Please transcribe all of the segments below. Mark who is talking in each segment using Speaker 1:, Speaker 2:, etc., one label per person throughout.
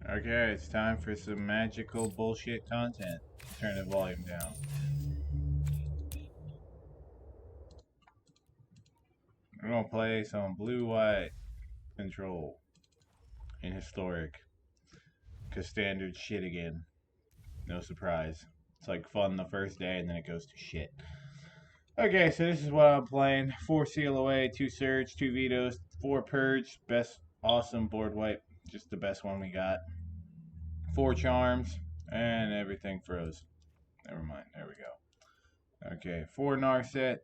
Speaker 1: Okay, it's time for some magical bullshit content. Turn the volume down. We're gonna play some blue-white control in historic. Cause standard shit again. No surprise. It's like fun the first day and then it goes to shit. Okay, so this is what I'm playing. 4 seal away, 2 surge, 2 vetoes, 4 purge. Best awesome board wipe. Just the best one we got. 4 charms, and everything froze. Never mind, there we go. Okay, 4 Narset,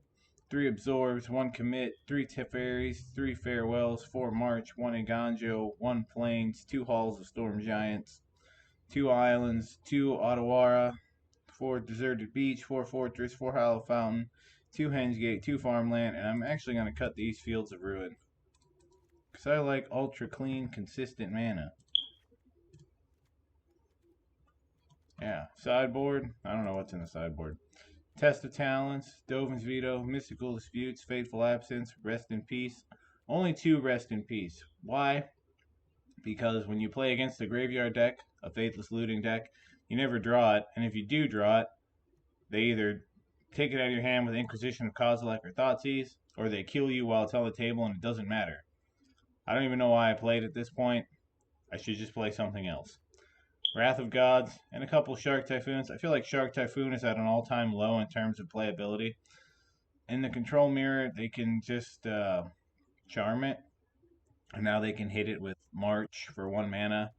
Speaker 1: 3 Absorbs, 1 Commit, 3 Teferis, 3 Farewells, 4 March, 1 Iganjo, 1 Plains, 2 Halls of Storm Giants, 2 Islands, 2 Ottawara, 4 Deserted Beach, 4 Fortress, 4 Hollow Fountain, 2 Hengate, 2 Farmland, and I'm actually going to cut these Fields of Ruin. Because I like ultra clean, consistent mana. Yeah, sideboard. I don't know what's in the sideboard. Test of Talents, Dovin's Veto, Mystical Disputes, Fateful Absence, Rest in Peace. Only 2 Rest in Peace. Why? Because when you play against a graveyard deck, a Faithless Looting deck, you never draw it, and if you do draw it, they either take it out of your hand with Inquisition of Kozilek or Thoughtseize, or they kill you while it's on the table and it doesn't matter. I don't even know why I played at this point. I should just play something else. Wrath of Gods, and a couple Shark Typhoons. I feel like Shark Typhoon is at an all-time low in terms of playability. In the control mirror, they can just charm it, and now they can hit it with March for 1 mana,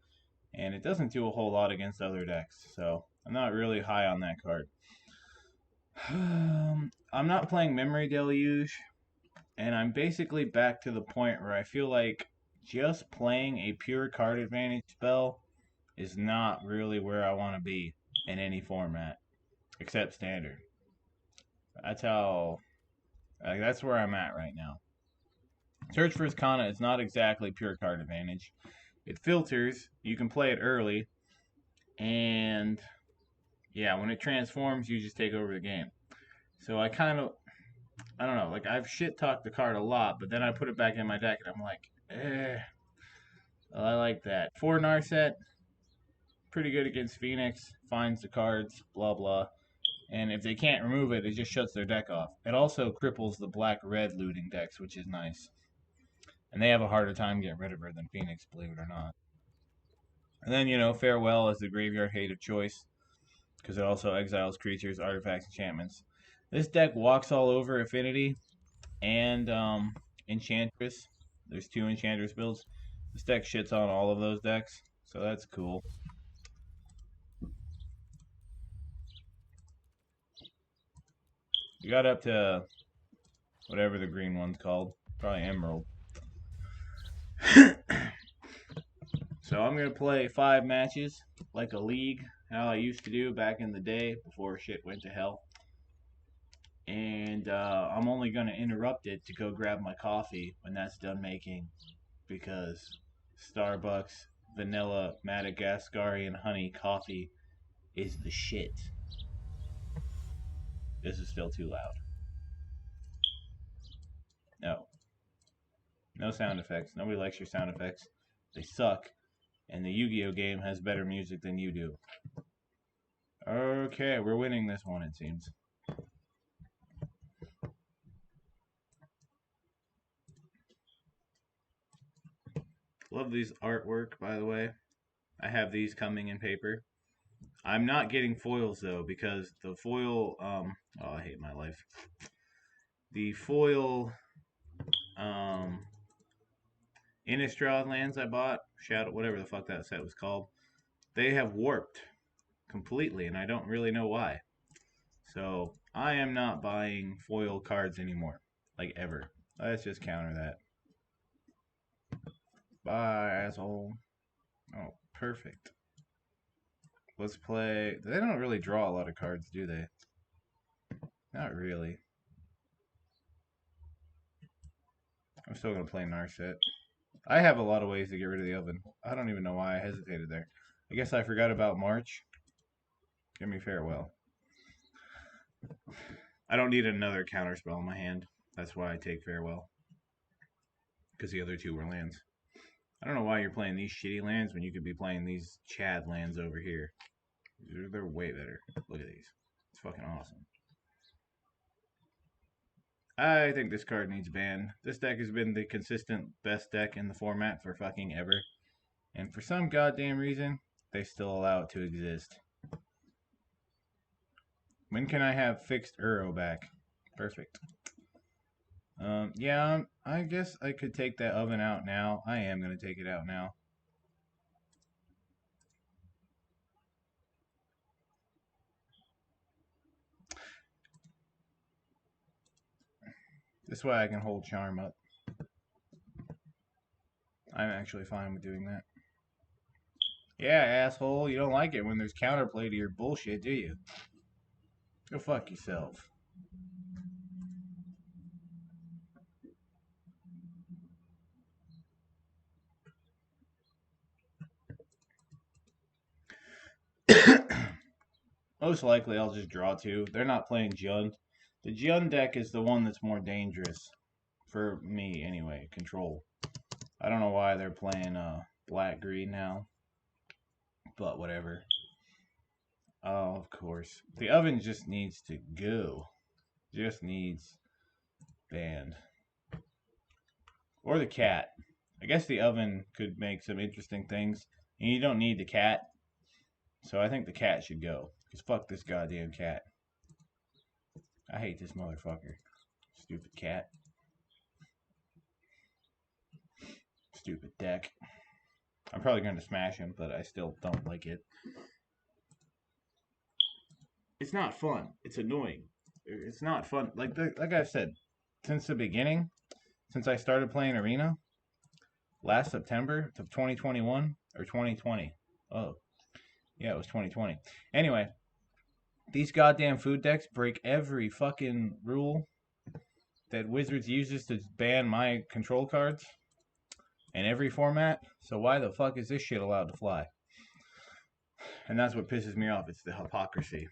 Speaker 1: and it doesn't do a whole lot against other decks, so I'm not really high on that card. I'm not playing Memory Deluge, and I'm basically back to the point where I feel like just playing a pure card advantage spell is not really where I want to be in any format, except standard. That's where I'm at right now. Search for Kana is not exactly pure card advantage. It filters, you can play it early, and yeah, when it transforms, you just take over the game. So I don't know, like I've shit talked the card a lot, but then I put it back in my deck and I'm like, well, I like that. 4 Narset, pretty good against Phoenix, finds the cards, blah blah. And if they can't remove it, it just shuts their deck off. It also cripples the black-red looting decks, which is nice. And they have a harder time getting rid of her than Phoenix, believe it or not. And then, Farewell is the graveyard hate of choice, because it also exiles creatures, artifacts, enchantments. This deck walks all over Affinity and Enchantress. There's 2 Enchantress builds. This deck shits on all of those decks, so that's cool. You got up to whatever the green one's called. Probably Emerald. So I'm going to play 5 matches like a league, how I used to do back in the day before shit went to hell. And I'm only going to interrupt it to go grab my coffee when that's done making, because Starbucks vanilla Madagascarian honey coffee is the shit. This is still too loud. No. No sound effects. Nobody likes your sound effects. They suck. And the Yu-Gi-Oh game has better music than you do. Okay, we're winning this one, it seems. Love these artwork, by the way. I have these coming in paper. I'm not getting foils, though, because the foil... oh, I hate my life. The foil... Innistrad lands I bought, Shadow, whatever the fuck that set was called, they have warped completely, and I don't really know why. So I am not buying foil cards anymore, like ever. Let's just counter that. Bye, asshole. Oh, perfect. Let's play. They don't really draw a lot of cards, do they? Not really. I'm still gonna play Narset. I have a lot of ways to get rid of the oven. I don't even know why I hesitated there. I guess I forgot about March. Give me Farewell. I don't need another counterspell in my hand. That's why I take Farewell. Because the other 2 were lands. I don't know why you're playing these shitty lands when you could be playing these Chad lands over here. They're way better. Look at these. It's fucking awesome. I think this card needs banned. This deck has been the consistent best deck in the format for fucking ever. And for some goddamn reason, they still allow it to exist. When can I have fixed Uro back? Perfect. Yeah, I guess I could take that oven out now. I am going to take it out now. This way I can hold Charm up. I'm actually fine with doing that. Yeah, asshole, you don't like it when there's counterplay to your bullshit, do you? Go fuck yourself. Most likely I'll just draw two. They're not playing Jund. The Jund deck is the one that's more dangerous. For me, anyway. Control. I don't know why they're playing black-green now. But whatever. Oh, of course. The oven just needs to go. Just needs banned. Or the cat. I guess the oven could make some interesting things. And you don't need the cat. So I think the cat should go. Because fuck this goddamn cat. I hate this motherfucker. Stupid cat. Stupid deck. I'm probably going to smash him, but I still don't like it. It's not fun. It's annoying. It's not fun. Like I've said, since the beginning, since I started playing Arena, last September of 2021 or 2020. Oh, yeah, it was 2020. Anyway, these goddamn food decks break every fucking rule that Wizards uses to ban my control cards in every format. So why the fuck is this shit allowed to fly? And that's what pisses me off. It's the hypocrisy.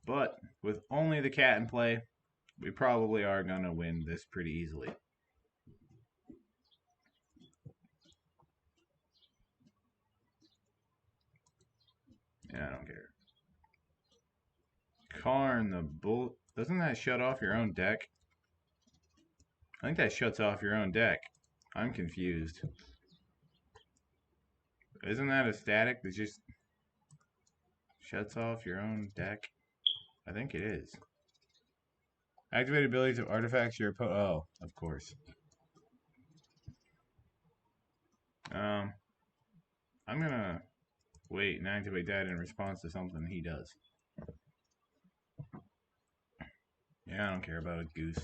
Speaker 1: But with only the cat in play, we probably are going to win this pretty easily. Yeah, I don't care. Karn the Bull. Doesn't that shut off your own deck? I think that shuts off your own deck. I'm confused. Isn't that a static that just shuts off your own deck? I think it is. Activate abilities of artifacts your opponent. Oh, of course. I'm gonna wait and activate that in response to something he does. Yeah, I don't care about a goose.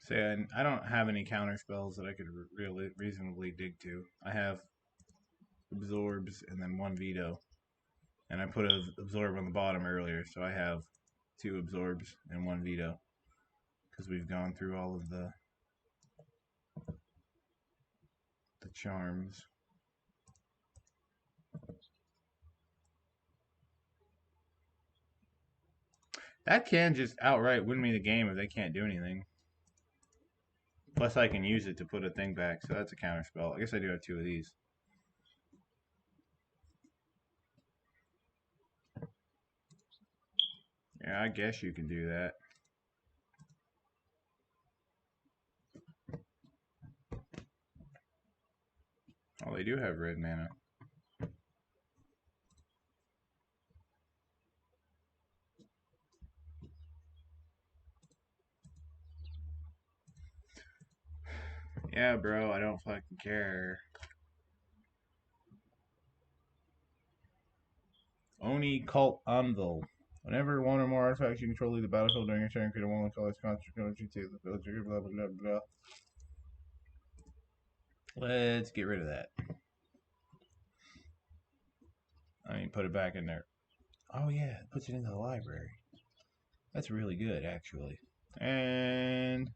Speaker 1: Say, I don't have any counter spells that I could really reasonably dig to. I have absorbs and then one veto. And I put an absorb on the bottom earlier, so I have 2 absorbs and 1 veto. Because we've gone through all of the charms. That can just outright win me the game if they can't do anything. Plus I can use it to put a thing back, so that's a counter spell. I guess I do have 2 of these. Yeah, I guess you can do that. Oh, they do have red mana. Yeah, bro, I don't fucking care. Oni Cult Anvil. Whenever one or more artifacts you control leave the battlefield during your turn, create a one color's construct you take the villager, blah blah blah blah. Let's get rid of that. I mean, put it back in there. Oh yeah, it puts it into the library. That's really good, actually. And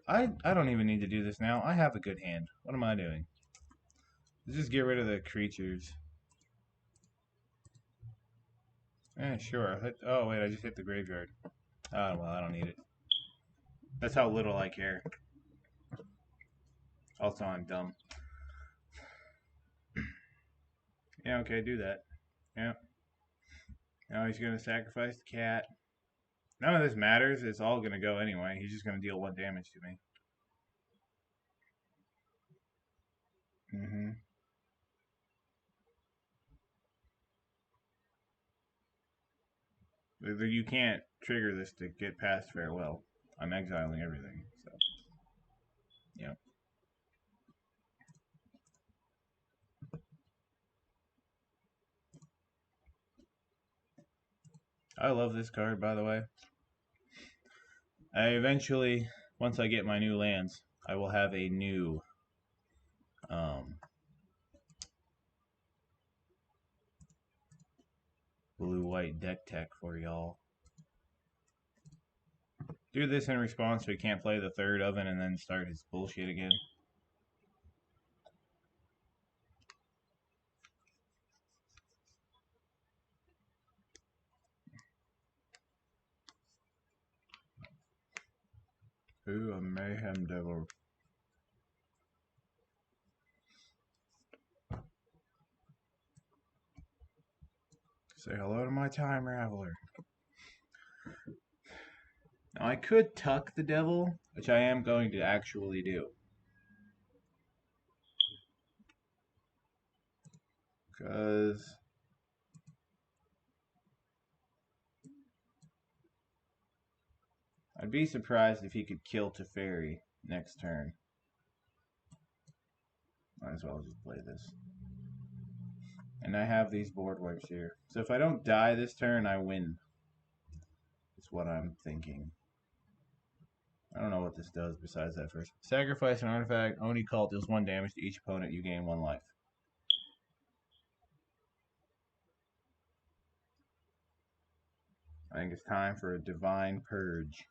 Speaker 1: I don't even need to do this now. I have a good hand. What am I doing? Let's just get rid of the creatures. Sure. Oh wait, I just hit the graveyard. Oh, well, I don't need it. That's how little I care. Also, I'm dumb. Yeah, okay, do that. Yeah. Now he's gonna sacrifice the cat. None of this matters. It's all gonna go anyway. He's just gonna deal 1 damage to me. Mm-hmm. You can't trigger this to get past farewell. I'm exiling everything. So, yeah. I love this card, by the way. I eventually, once I get my new lands, I will have a new um, blue-white deck tech for y'all. Do this in response so he can't play the 3rd oven and then start his bullshit again. Ooh, a mayhem devil. Say hello to my time raveler. Now I could tuck the devil, which I am going to actually do. Because I'd be surprised if he could kill TEFERI next turn. Might as well just play this. And I have these board wipes here. So if I don't die this turn, I win. That's what I'm thinking. I don't know what this does besides that first. Sacrifice an artifact. Oni cult deals 1 damage to each opponent. You gain 1 life. I think it's time for a divine purge.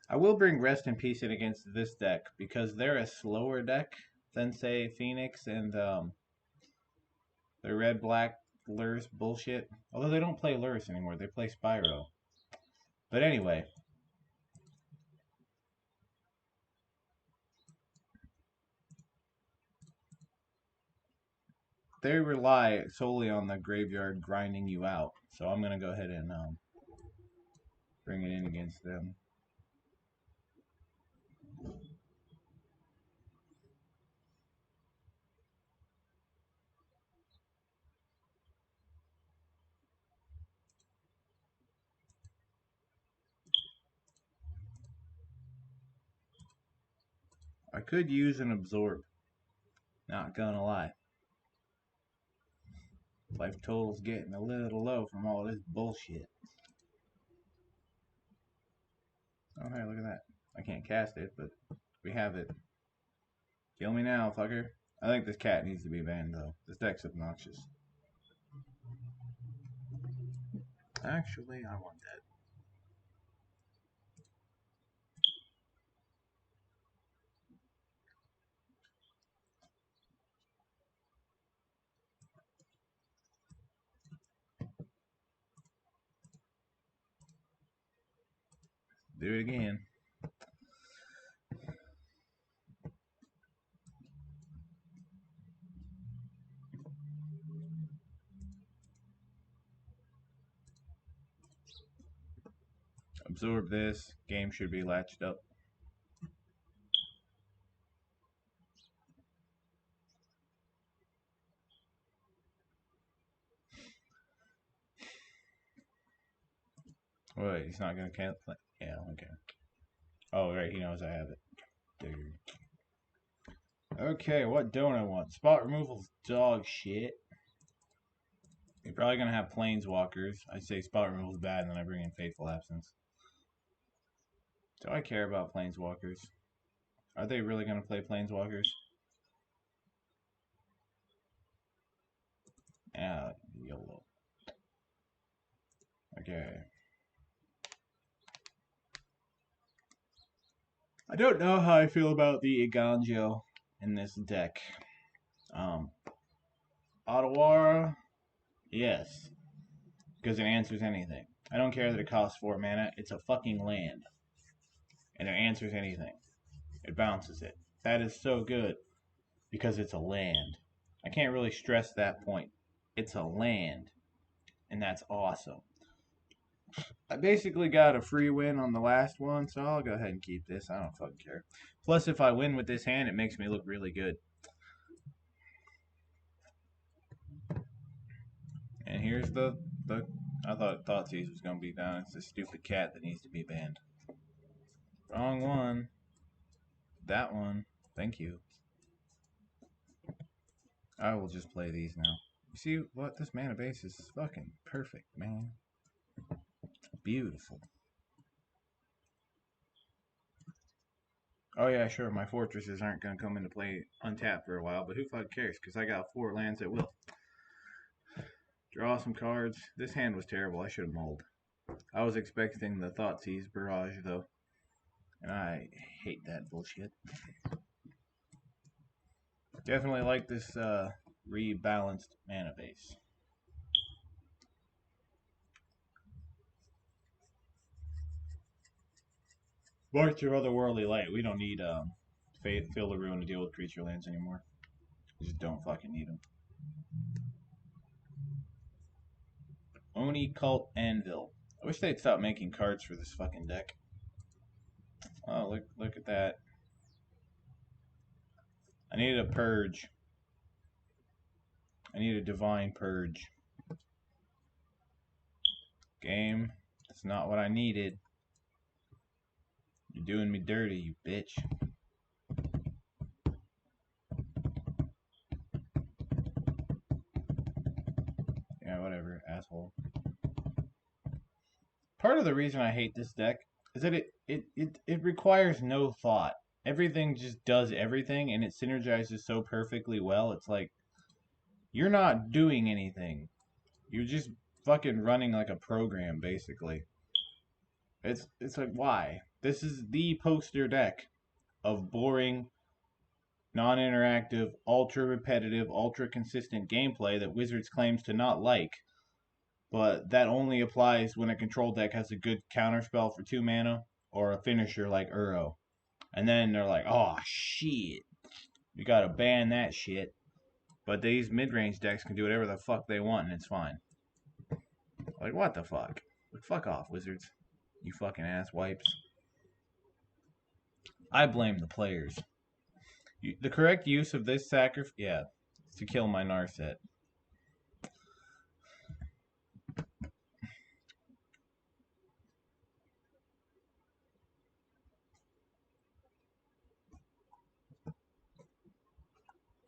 Speaker 1: I will bring Rest in Peace in against this deck because they're a slower deck than, say, Phoenix and the red-black Lurrus bullshit. Although they don't play Lurrus anymore, they play Spyro. But anyway. They rely solely on the graveyard grinding you out. So I'm going to go ahead and bring it in against them. I could use an Absorb. Not gonna lie. Life total's getting a little low from all this bullshit. Oh, hey, look at that. I can't cast it, but we have it. Kill me now, fucker. I think this cat needs to be banned, though. This deck's obnoxious. Actually, I want that. Do it again. Absorb this. Game should be latched up. Wait, he's not gonna cancel it? Yeah, okay. Oh, right, he knows I have it. Dude. Okay, what don't I want? Spot removal's dog shit. You're probably gonna have planeswalkers. I say spot removal's bad, and then I bring in Faithful Absence. Do I care about planeswalkers? Are they really gonna play planeswalkers? Yeah, YOLO. Okay. I don't know how I feel about the Iganjo in this deck. Um, Ottawa, yes, because it answers anything. I don't care that it costs 4 mana. It's a fucking land, and it answers anything. It bounces it. That is so good because it's a land. I can't really stress that point. It's a land, and that's awesome. I basically got a free win on the last one, so I'll go ahead and keep this. I don't fucking care. Plus, if I win with this hand, it makes me look really good. And here's the I thought Thoughtseize was gonna be down. It's a stupid cat that needs to be banned. Wrong one. That one. Thank you. I will just play these now. You see what? This mana base is fucking perfect, man. Beautiful. Oh yeah, sure. My fortresses aren't gonna come into play untapped for a while, but who fucking cares? Because I got 4 lands that will. Draw some cards. This hand was terrible. I should have mulled. I was expecting the Thoughtseize barrage though, and I hate that bullshit. Definitely like this rebalanced mana base. March of Otherworldly Light. We don't need Field of Ruin to deal with creature lands anymore. We just don't fucking need them. Oni Cult Anvil. I wish they'd stop making cards for this fucking deck. Oh, look at that. I needed a purge. I need a divine purge. Game. That's not what I needed. You're doing me dirty, you bitch. Yeah, whatever, asshole. Part of the reason I hate this deck is that it requires no thought. Everything just does everything and it synergizes so perfectly well. It's like you're not doing anything. You're just fucking running like a program basically. It's like why? This is the poster deck of boring, non-interactive, ultra repetitive, ultra consistent gameplay that Wizards claims to not like. But that only applies when a control deck has a good counterspell for 2 mana or a finisher like Uro. And then they're like, oh shit, you gotta ban that shit. But these mid-range decks can do whatever the fuck they want and it's fine. Like, what the fuck? Like, fuck off, Wizards. You fucking ass wipes. I blame the players. The correct use of this sacrifice, yeah, is to kill my Narset.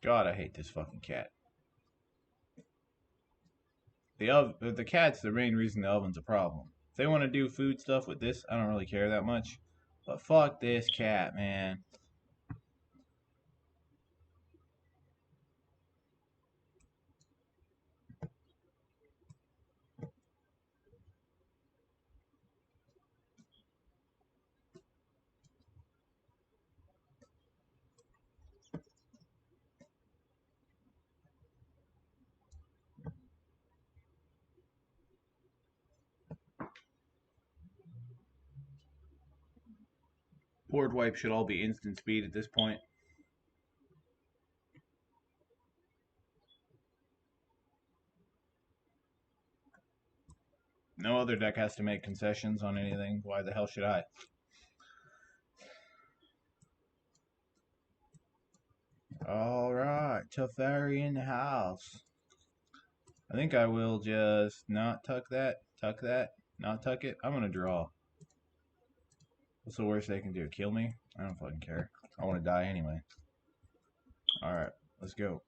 Speaker 1: God, I hate this fucking cat. The cat's the main reason the oven's a problem. If they want to do food stuff with this, I don't really care that much. But fuck this cat, man. Board wipe should all be instant speed at this point. No other deck has to make concessions on anything. Why the hell should I? Alright, TEFERI in the house. I think I will just not tuck that, not tuck it. I'm gonna draw. What's the worst they can do? Kill me? I don't fucking care. I want to die anyway. Alright, let's go.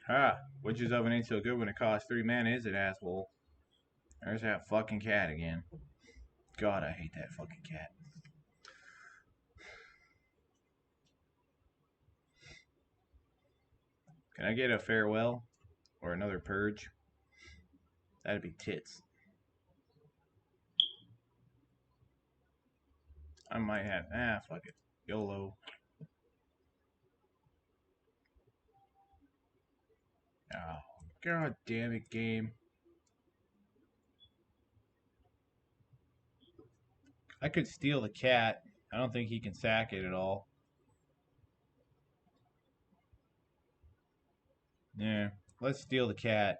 Speaker 1: Ha! Witch's Oven ain't so good when it costs 3 mana, is it, asshole? There's that fucking cat again. God, I hate that fucking cat. Can I get a farewell? Or another purge. That'd be tits. I might have. Fuck it. YOLO. Oh, god damn it, game. I could steal the cat. I don't think he can sack it at all. Yeah, let's steal the cat.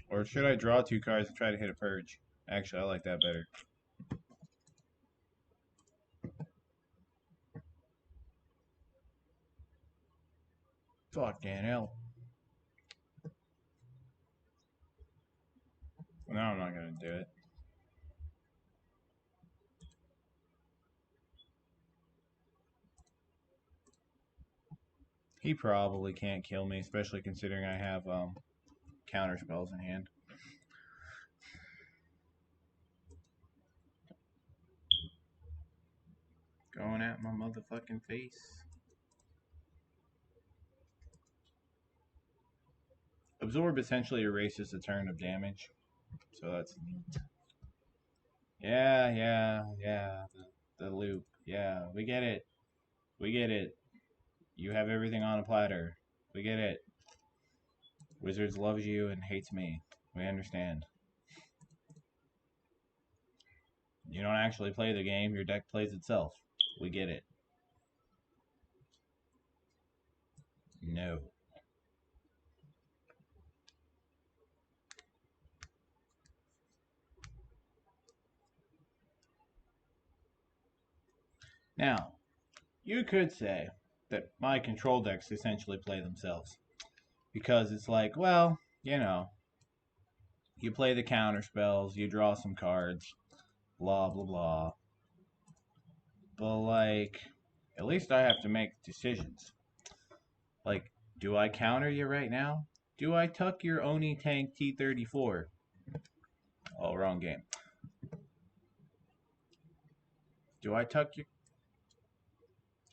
Speaker 1: Or should I draw 2 cards and try to hit a purge? Actually, I like that better. Fucking hell. No, I'm not gonna do it. He probably can't kill me, especially considering I have counter spells in hand. Going at my motherfucking face. Absorb essentially erases a turn of damage, so that's neat. Yeah. The loop. Yeah, we get it. We get it. You have everything on a platter. We get it. Wizards loves you and hates me. We understand. You don't actually play the game, your deck plays itself. We get it. No. Now, you could say that my control decks essentially play themselves. Because it's like, well, you know, you play the counter spells, you draw some cards, blah, blah, blah. But, like, at least I have to make decisions. Like, do I counter you right now? Do I tuck your Oni Tank T-34? Oh, wrong game. Do I tuck your...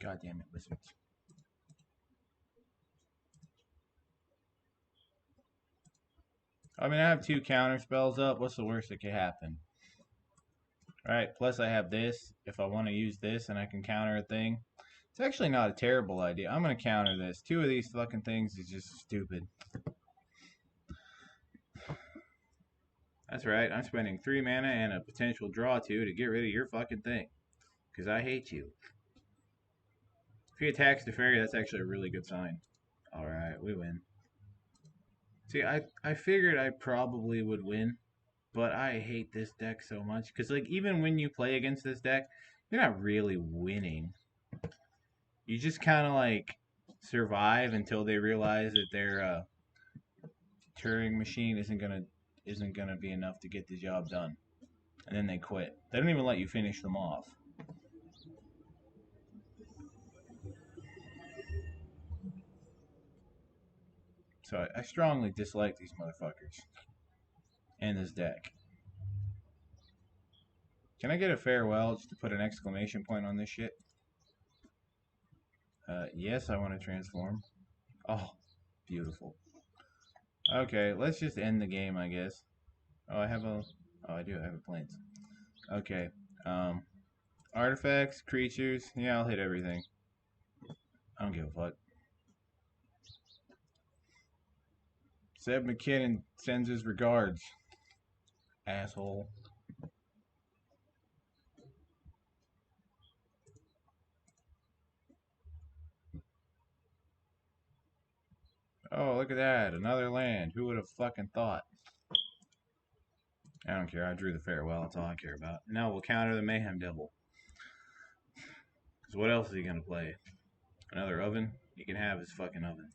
Speaker 1: God damn it, Wizards. I mean, I have 2 counter spells up. What's the worst that could happen? Alright, plus I have this. If I want to use this and I can counter a thing. It's actually not a terrible idea. I'm going to counter this. 2 of these fucking things is just stupid. That's right. I'm spending 3 mana and a potential draw 2 to get rid of your fucking thing. Because I hate you. If he attacks TEFERI, that's actually a really good sign. Alright, we win. See, I figured I probably would win. But I hate this deck so much. Because, like, even when you play against this deck, you're not really winning. You just kind of, like, survive until they realize that their Turing machine isn't gonna be enough to get the job done. And then they quit. They don't even let you finish them off. So I strongly dislike these motherfuckers. And this deck. Can I get a farewell just to put an exclamation point on this shit? Yes, I want to transform. Oh, beautiful. Okay, let's just end the game, I guess. Oh, I have a... Oh, I do have a planes. Okay. Artifacts, creatures. Yeah, I'll hit everything. I don't give a fuck. Seb McKinnon sends his regards. Asshole. Oh, look at that. Another land. Who would have fucking thought? I don't care. I drew the farewell. That's all I care about. Now we'll counter the Mayhem Devil. Because what else is he going to play? Another oven? He can have his fucking oven.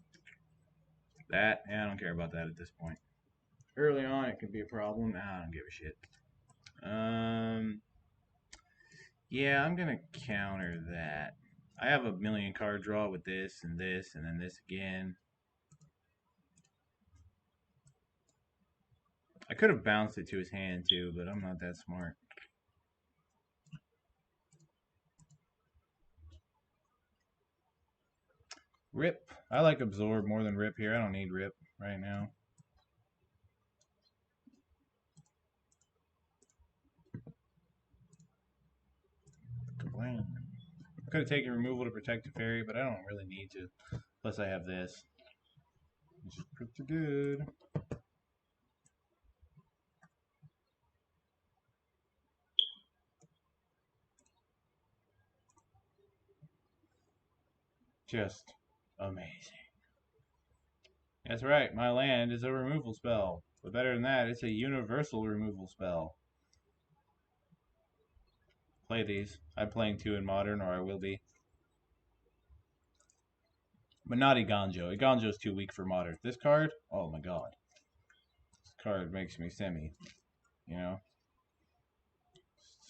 Speaker 1: That? Yeah, I don't care about that at this point. Early on, it could be a problem. Nah, I don't give a shit. Yeah, I'm going to counter that. I have a million card draw with this, and then this again. I could have bounced it to his hand too, but I'm not that smart. Rip. I like absorb more than rip here. I don't need rip right now. Kablam. I could have taken removal to protect Teferi, but I don't really need to. Plus I have this. Which is pretty good. Just amazing. That's right, my land is a removal spell. But better than that, it's a universal removal spell. Play these. I'm playing 2 in Modern, or I will be. But not Iganjo. Iganjo's too weak for Modern. This card? Oh my god. This card makes me semi. You know?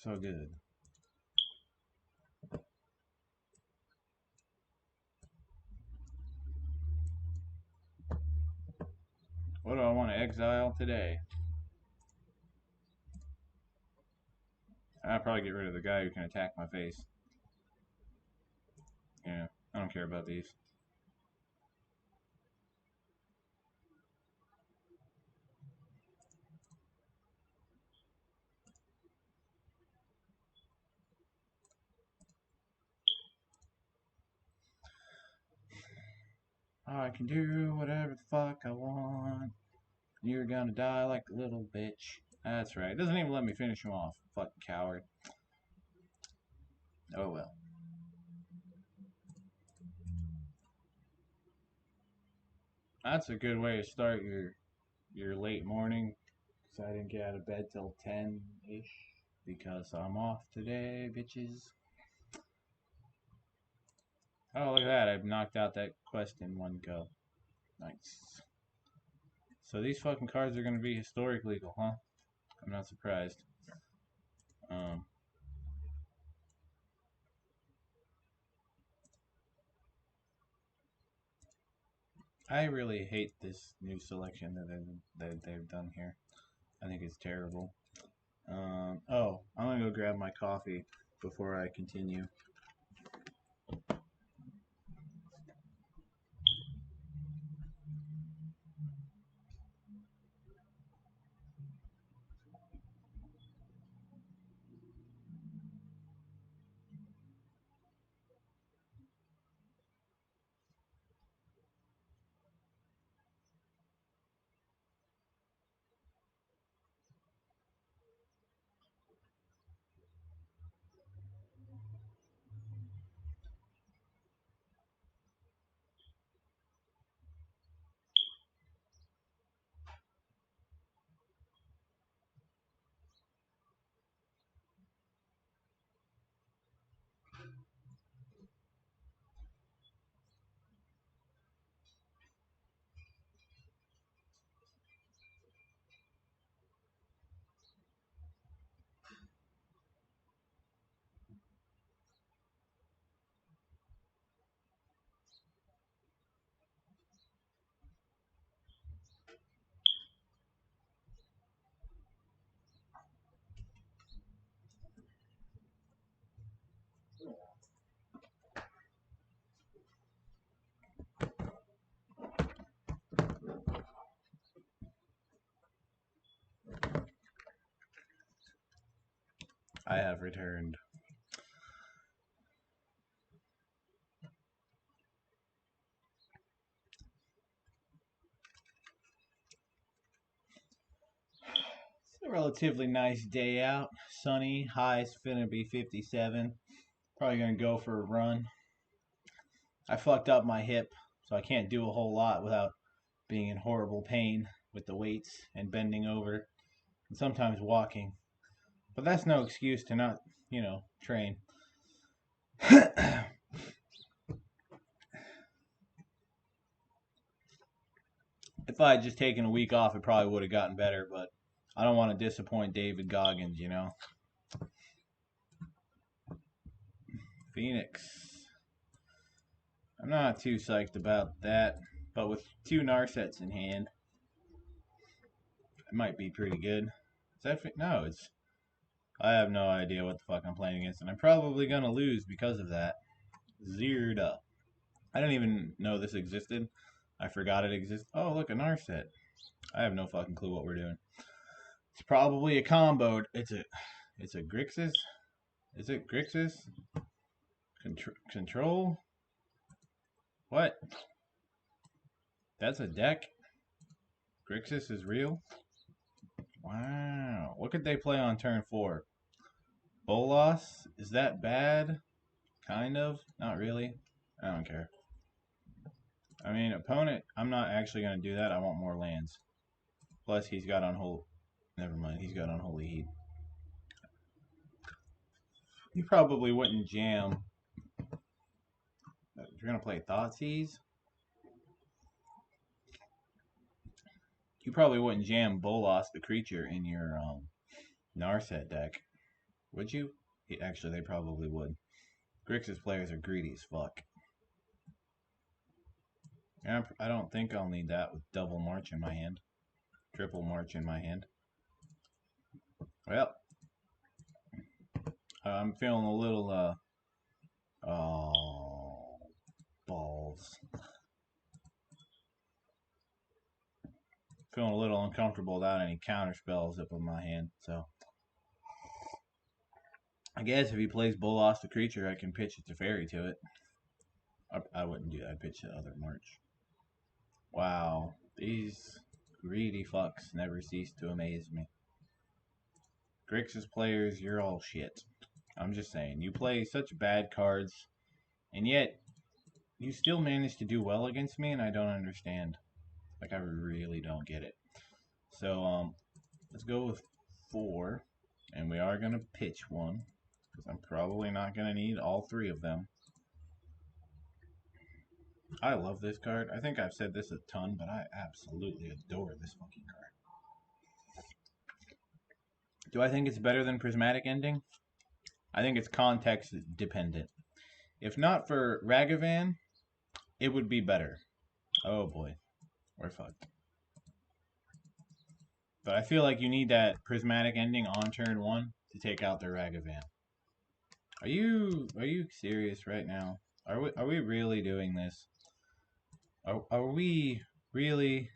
Speaker 1: So good. What do I want to exile today? I'll probably get rid of the guy who can attack my face. Yeah, I don't care about these. I can do whatever the fuck I want. You're gonna die like a little bitch. That's right. It doesn't even let me finish him off. Fucking coward. Oh well. That's a good way to start your late morning. Cause I didn't get out of bed till 10-ish. Because I'm off today, bitches. Oh, look at that. I've knocked out that quest in one go. Nice. So these fucking cards are gonna be historic legal, huh? I'm not surprised. Um, I really hate this new selection that they've done here. I think it's terrible. Oh, I'm gonna go grab my coffee before I continue. I have returned. It's a relatively nice day out. Sunny. High's gonna be 57. Probably gonna go for a run. I fucked up my hip, so I can't do a whole lot without being in horrible pain with the weights and bending over and sometimes walking. But that's no excuse to not, train. If I had just taken a week off, it probably would have gotten better, but I don't want to disappoint David Goggins. Phoenix. I'm not too psyched about that, but with 2 Narsets in hand, it might be pretty good. Is that no, it's I have no idea what the fuck I'm playing against, and I'm probably gonna lose because of that. Zeroed up. I didn't even know this existed. I forgot it exists. Oh, look, a Narset. I have no fucking clue what we're doing. It's probably a combo. It's a Grixis. Is it Grixis? Control? What? That's a deck? Grixis is real? Wow. What could they play on turn 4? Bolas? Is that bad? Kind of? Not really. I don't care. I mean, opponent, I'm not actually going to do that. I want more lands. Plus, he's got Unholy. Never mind, he's got Unholy Heat. You probably wouldn't jam. You're going to play Thoughtseize? You probably wouldn't jam Bolas the creature in your Narset deck. Would you? Actually, they probably would. Grixis players are greedy as fuck. Yeah, I don't think I'll need that with double March in my hand. Triple March in my hand. Well, I'm feeling a little, oh, balls. Feeling a little uncomfortable without any counter spells up in my hand, so. I guess if he plays Bolas the creature, I can pitch a TEFERI to it. I wouldn't do that. I'd pitch the other March. Wow. These greedy fucks never cease to amaze me. Grixis players, you're all shit. I'm just saying. You play such bad cards, and yet you still manage to do well against me, and I don't understand. Like, I really don't get it. So, let's go with 4. And we are going to pitch one, because I'm probably not going to need all 3 of them. I love this card. I think I've said this a ton, but I absolutely adore this fucking card. Do I think it's better than Prismatic Ending? I think it's context dependent. If not for Ragavan, it would be better. Oh boy, we're fucked. But I feel like you need that Prismatic Ending on turn 1 to take out the Ragavan. Are you serious right now? Are we really doing this? Are we really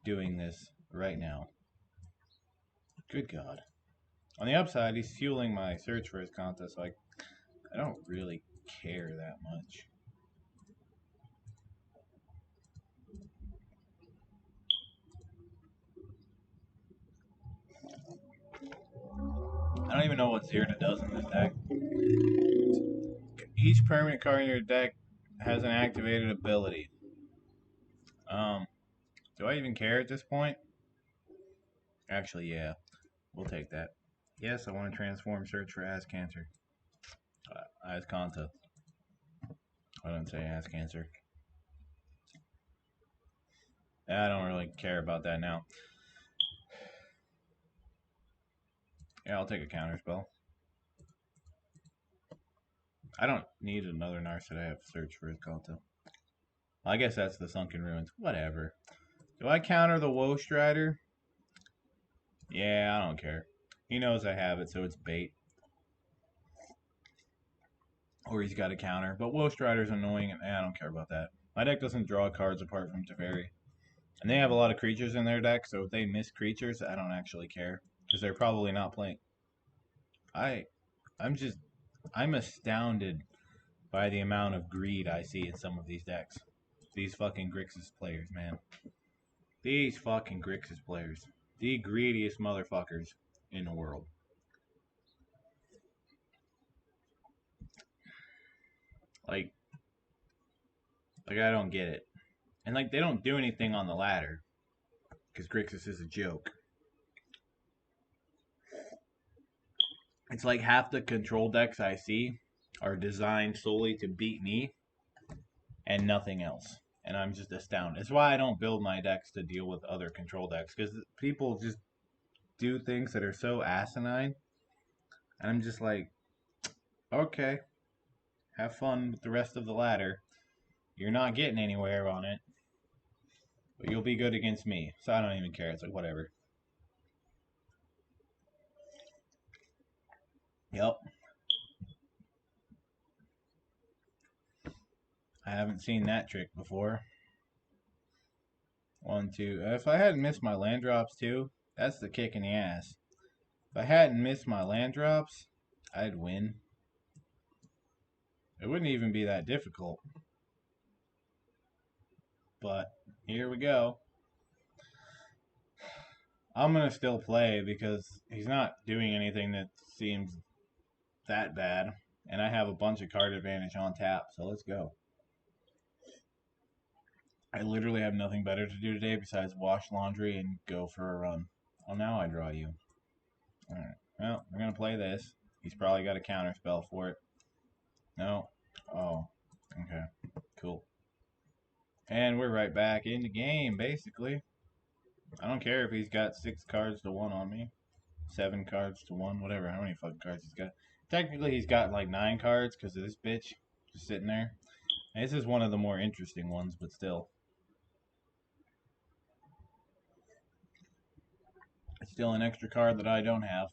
Speaker 1: doing this right now? Good God. On the upside, he's fueling my search for his contest, so I don't really care that much. I don't even know what Zirda does in this deck. Each permanent card in your deck has an activated ability. Do I even care at this point? Actually, yeah. We'll take that. Yes, I want to transform search for Ass Cancer. Ass Kanta. I don't say Ass Cancer. I don't really care about that now. Yeah, I'll take a counter spell. I don't need another Narset. I have search for his Kanta. I guess that's the Sunken Ruins. Whatever. Do I counter the Woe Strider? Yeah, I don't care. He knows I have it, so it's bait. Or he's got a counter. But Woe Strider's annoying, and I don't care about that. My deck doesn't draw cards apart from Teferi. And they have a lot of creatures in their deck, so if they miss creatures, I don't actually care. Because they're probably not playing. I'm astounded by the amount of greed I see in some of these decks. These fucking Grixis players, man. These fucking Grixis players. The greediest motherfuckers in the world. Like I don't get it. And like they don't do anything on the ladder. Because Grixis is a joke. It's like half the control decks I see are designed solely to beat me and nothing else. And I'm just astounded. It's why I don't build my decks to deal with other control decks. Because people just do things that are so asinine. And I'm just like, okay, have fun with the rest of the ladder. You're not getting anywhere on it. But you'll be good against me. So I don't even care. It's like, whatever. Yep. I haven't seen that trick before. 1, 2. If I hadn't missed my land drops too, that's the kick in the ass. If I hadn't missed my land drops, I'd win. It wouldn't even be that difficult. But here we go. I'm going to still play because he's not doing anything that seems that bad. And I have a bunch of card advantage on tap, so let's go. I literally have nothing better to do today besides wash laundry and go for a run. Well, now I draw you. Alright, well, we're going to play this. He's probably got a counter spell for it. No? Oh, okay. Cool. And we're right back in the game, basically. I don't care if he's got 6 cards to 1 on me. 7 cards to 1, whatever. How many fucking cards he's got? Technically, he's got like 9 cards because of this bitch just sitting there. And this is one of the more interesting ones, but still. It's still an extra card that I don't have.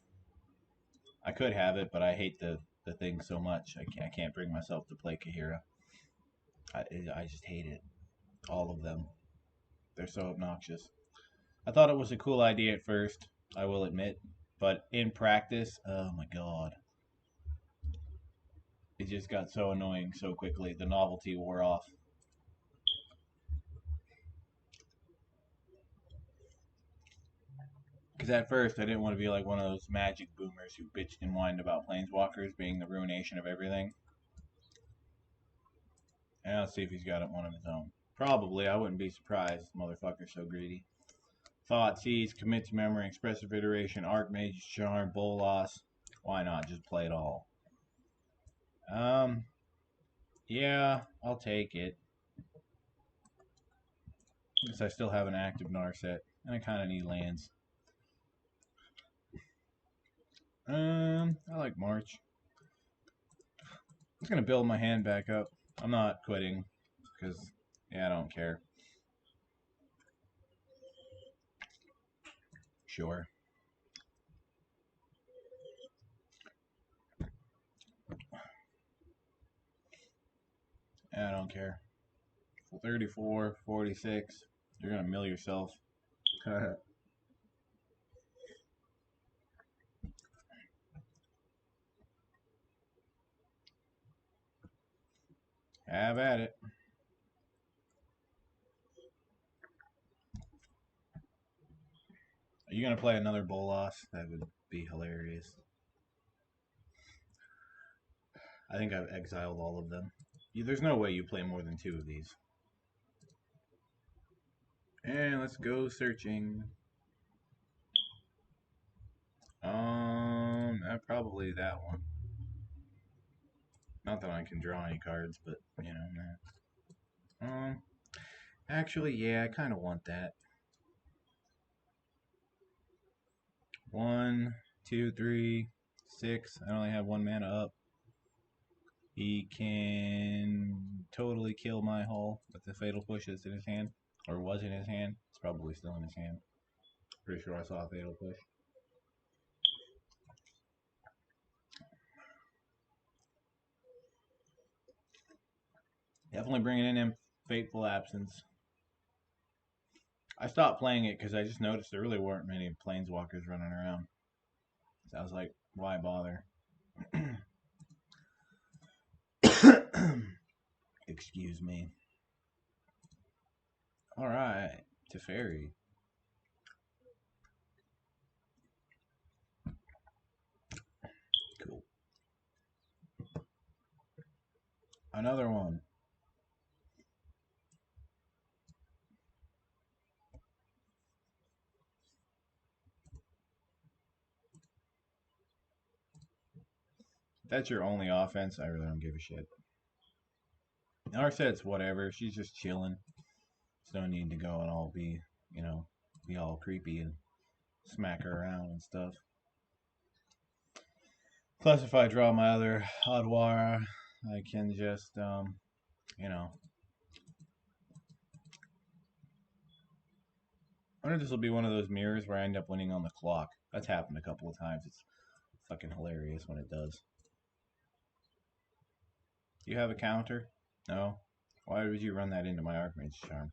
Speaker 1: I could have it, but I hate the thing so much. I can't bring myself to play Kahira. I just hate it. All of them. They're so obnoxious. I thought it was a cool idea at first, I will admit. But in practice, oh my god. It just got so annoying so quickly. The novelty wore off. Because at first, I didn't want to be like one of those magic boomers who bitched and whined about planeswalkers being the ruination of everything. And let's see if he's got one of his own. Probably. I wouldn't be surprised. Motherfucker's so greedy. Thought, Seize, Commit to Memory, Expressive Iteration, Archmage's Charm, Bolas. Why not? Just play it all. Yeah, I'll take it. Because I still have an active Narset. And I kind of need lands. I like March. I'm just going to build my hand back up. I'm not quitting. Because, yeah, I don't care. Sure. I don't care. 34, 46. You're going to mill yourself. Have at it. Are you going to play another Bolas? That would be hilarious. I think I've exiled all of them. There's no way you play more than 2 of these. And let's go searching. Probably that one. Not that I can draw any cards, but you know. Actually, yeah, I kind of want that. 1, 2, 3, 6. I only have 1 mana up. He can totally kill my hull with the Fatal Push that's in his hand. Or was in his hand. It's probably still in his hand. Pretty sure I saw a Fatal Push. Definitely bringing in him Fateful Absence. I stopped playing it because I just noticed there really weren't many planeswalkers running around. So I was like, why bother? Excuse me. Alright, Teferi. Cool. Another one. If that's your only offense, I really don't give a shit. Narset's whatever. She's just chilling. There's no need to go and all be, be all creepy and smack her around and stuff. Plus, if I draw my other Adwara, I can just, I wonder if this will be one of those mirrors where I end up winning on the clock. That's happened a couple of times. It's fucking hilarious when it does. Do you have a counter? No? Why would you run that into my Archmage Charm?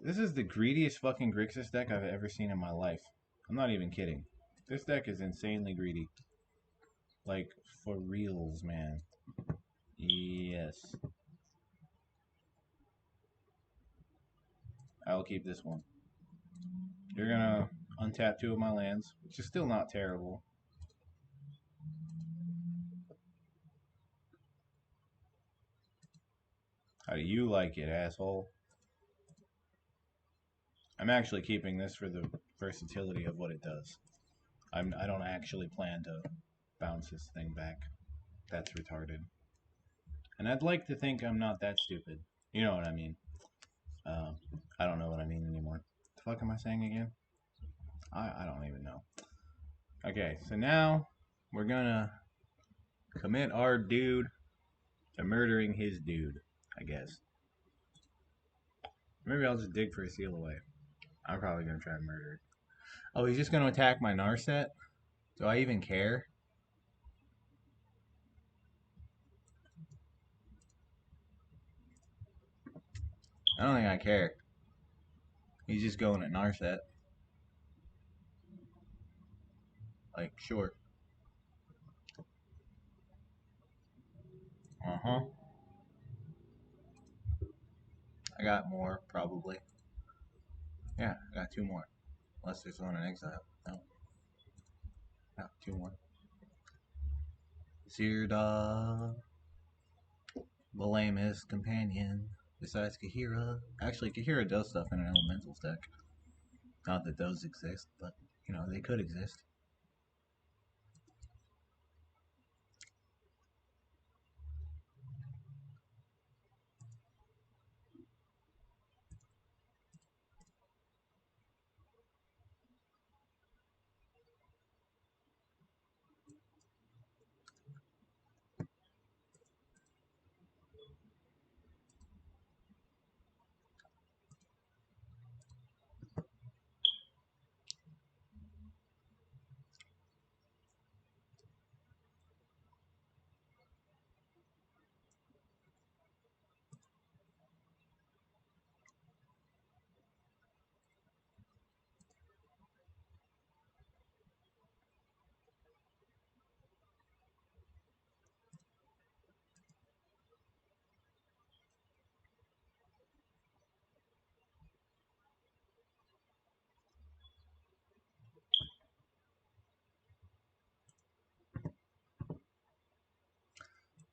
Speaker 1: This is the greediest fucking Grixis deck I've ever seen in my life. I'm not even kidding. This deck is insanely greedy. Like, for reals, man. Yes. I'll keep this one. You're gonna untap 2 of my lands, which is still not terrible. How do you like it, asshole? I'm actually keeping this for the versatility of what it does. I don't actually plan to bounce this thing back. That's retarded. And I'd like to think I'm not that stupid. You know what I mean. Uh, I don't know what I mean anymore. The fuck am I saying again? I don't even know. Okay, so now we're gonna commit our dude to murdering his dude, I guess. Maybe I'll just dig for a seal away. I'm probably gonna try to murder it. Oh, he's just gonna attack my Narset? Do I even care? I don't think I care. He's just going at Narset. Like, sure. Uh-huh. I got more, probably. Yeah, I got 2 more. Unless there's one in exile. No. No, 2 more. Zirda. Balamus, companion. Besides Kahira. Actually, Kahira does stuff in an elementals deck. Not that those exist, but, you know, they could exist.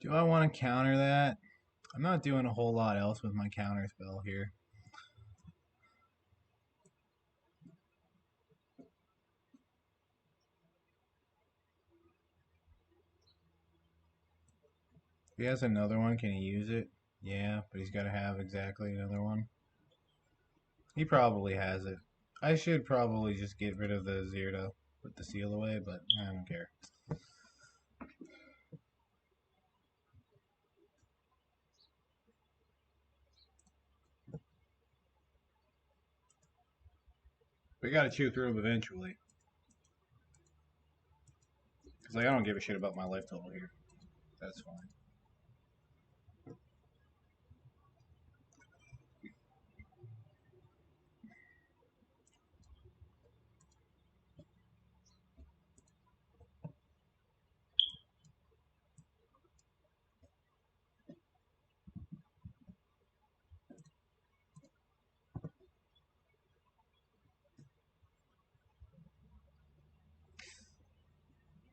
Speaker 1: Do I want to counter that? I'm not doing a whole lot else with my counter spell here. If he has another one, can he use it? Yeah, but he's got to have exactly another one. He probably has it. I should probably just get rid of the Zirda, put the seal away, but I don't care. We gotta chew through them eventually. Because like, I don't give a shit about my life total here. That's fine.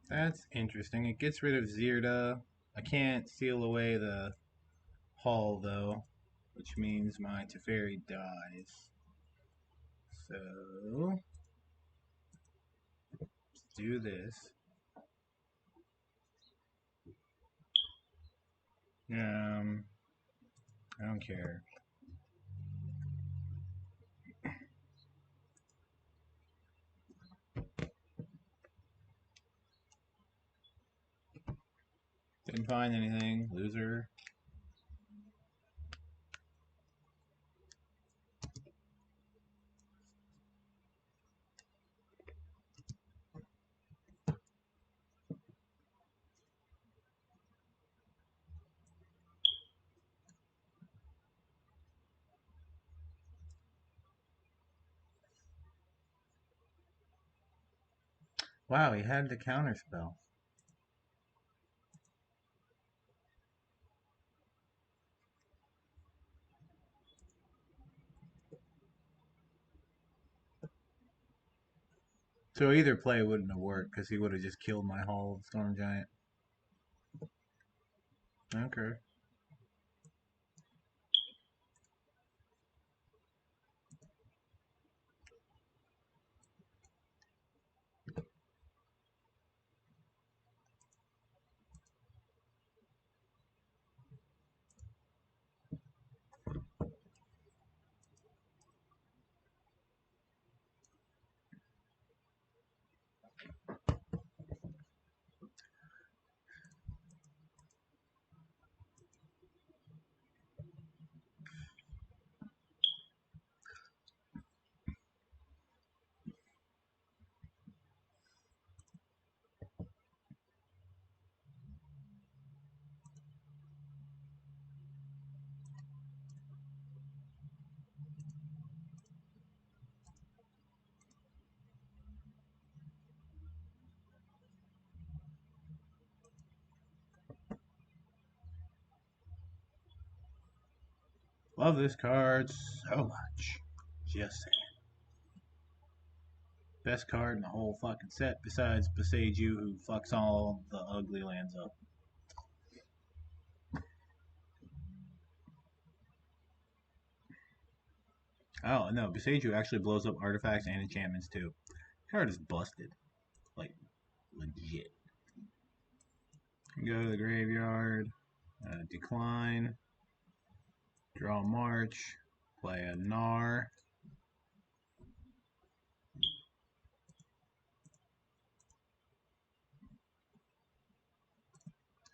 Speaker 1: That's interesting. It gets rid of Zirda. I can't seal away the hull though, which means my Teferi dies. So let's do this. I don't care. Didn't find anything. Loser. Wow, he had the counterspell. So either play wouldn't have worked because he would have just killed my whole Storm Giant. Okay. Love this card so much. Just saying. Best card in the whole fucking set besides Beseiju, who fucks all the ugly lands up. Oh, no, Beseiju actually blows up artifacts and enchantments too. Card is busted. Like, legit. Go to the graveyard, decline, draw March, play a Gnar.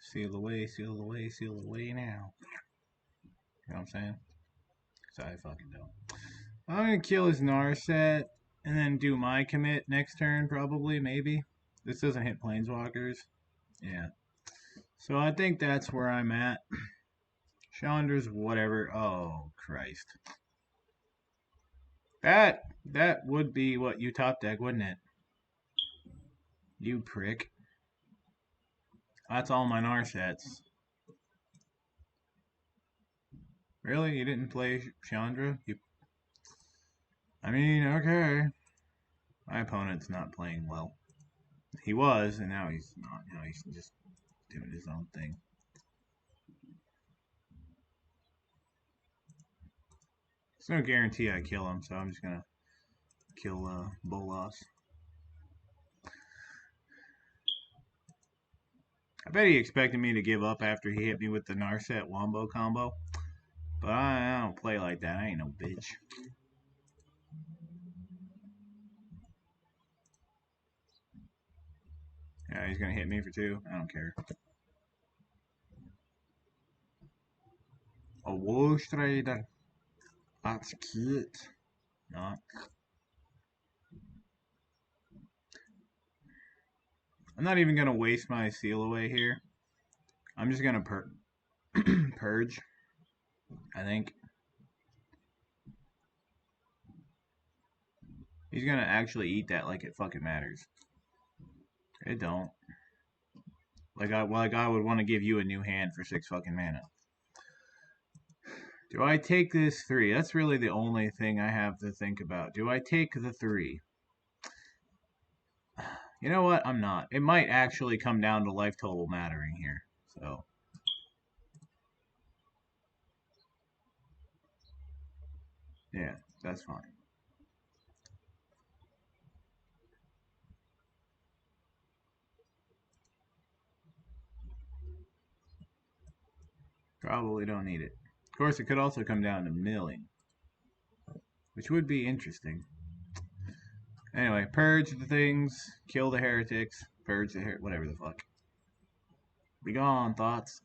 Speaker 1: Seal away, seal away, seal away now. You know what I'm saying? So I fucking don't. I'm gonna kill his Narset and then do my commit next turn, probably, maybe. This doesn't hit Planeswalkers. Yeah. So I think that's where I'm at. Chandra's whatever. Oh, Christ. That would be what you top deck, wouldn't it? You prick. That's all my Narsets. Really? You didn't play Chandra? I mean, okay. My opponent's not playing well. He was, and now he's not. Now he's just doing his own thing. There's no guarantee I kill him, so I'm just gonna kill Bolas. I bet he expected me to give up after he hit me with the Narset Wombo combo. But I don't play like that. I ain't no bitch. Yeah, he's gonna hit me for 2. I don't care. A Wash Trader. That's cute. Not. I'm not even gonna waste my seal away here. I'm just gonna purge. I think he's gonna actually eat that like it fucking matters. It don't. Like I would want to give you a new hand for 6 fucking mana. Do I take this 3? That's really the only thing I have to think about. Do I take the 3? You know what? I'm not. It might actually come down to life total mattering here. So. Yeah, that's fine. Probably don't need it. Of course, it could also come down to milling, which would be interesting. Anyway, purge the things, kill the heretics, purge the whatever the fuck. Be gone, thoughts.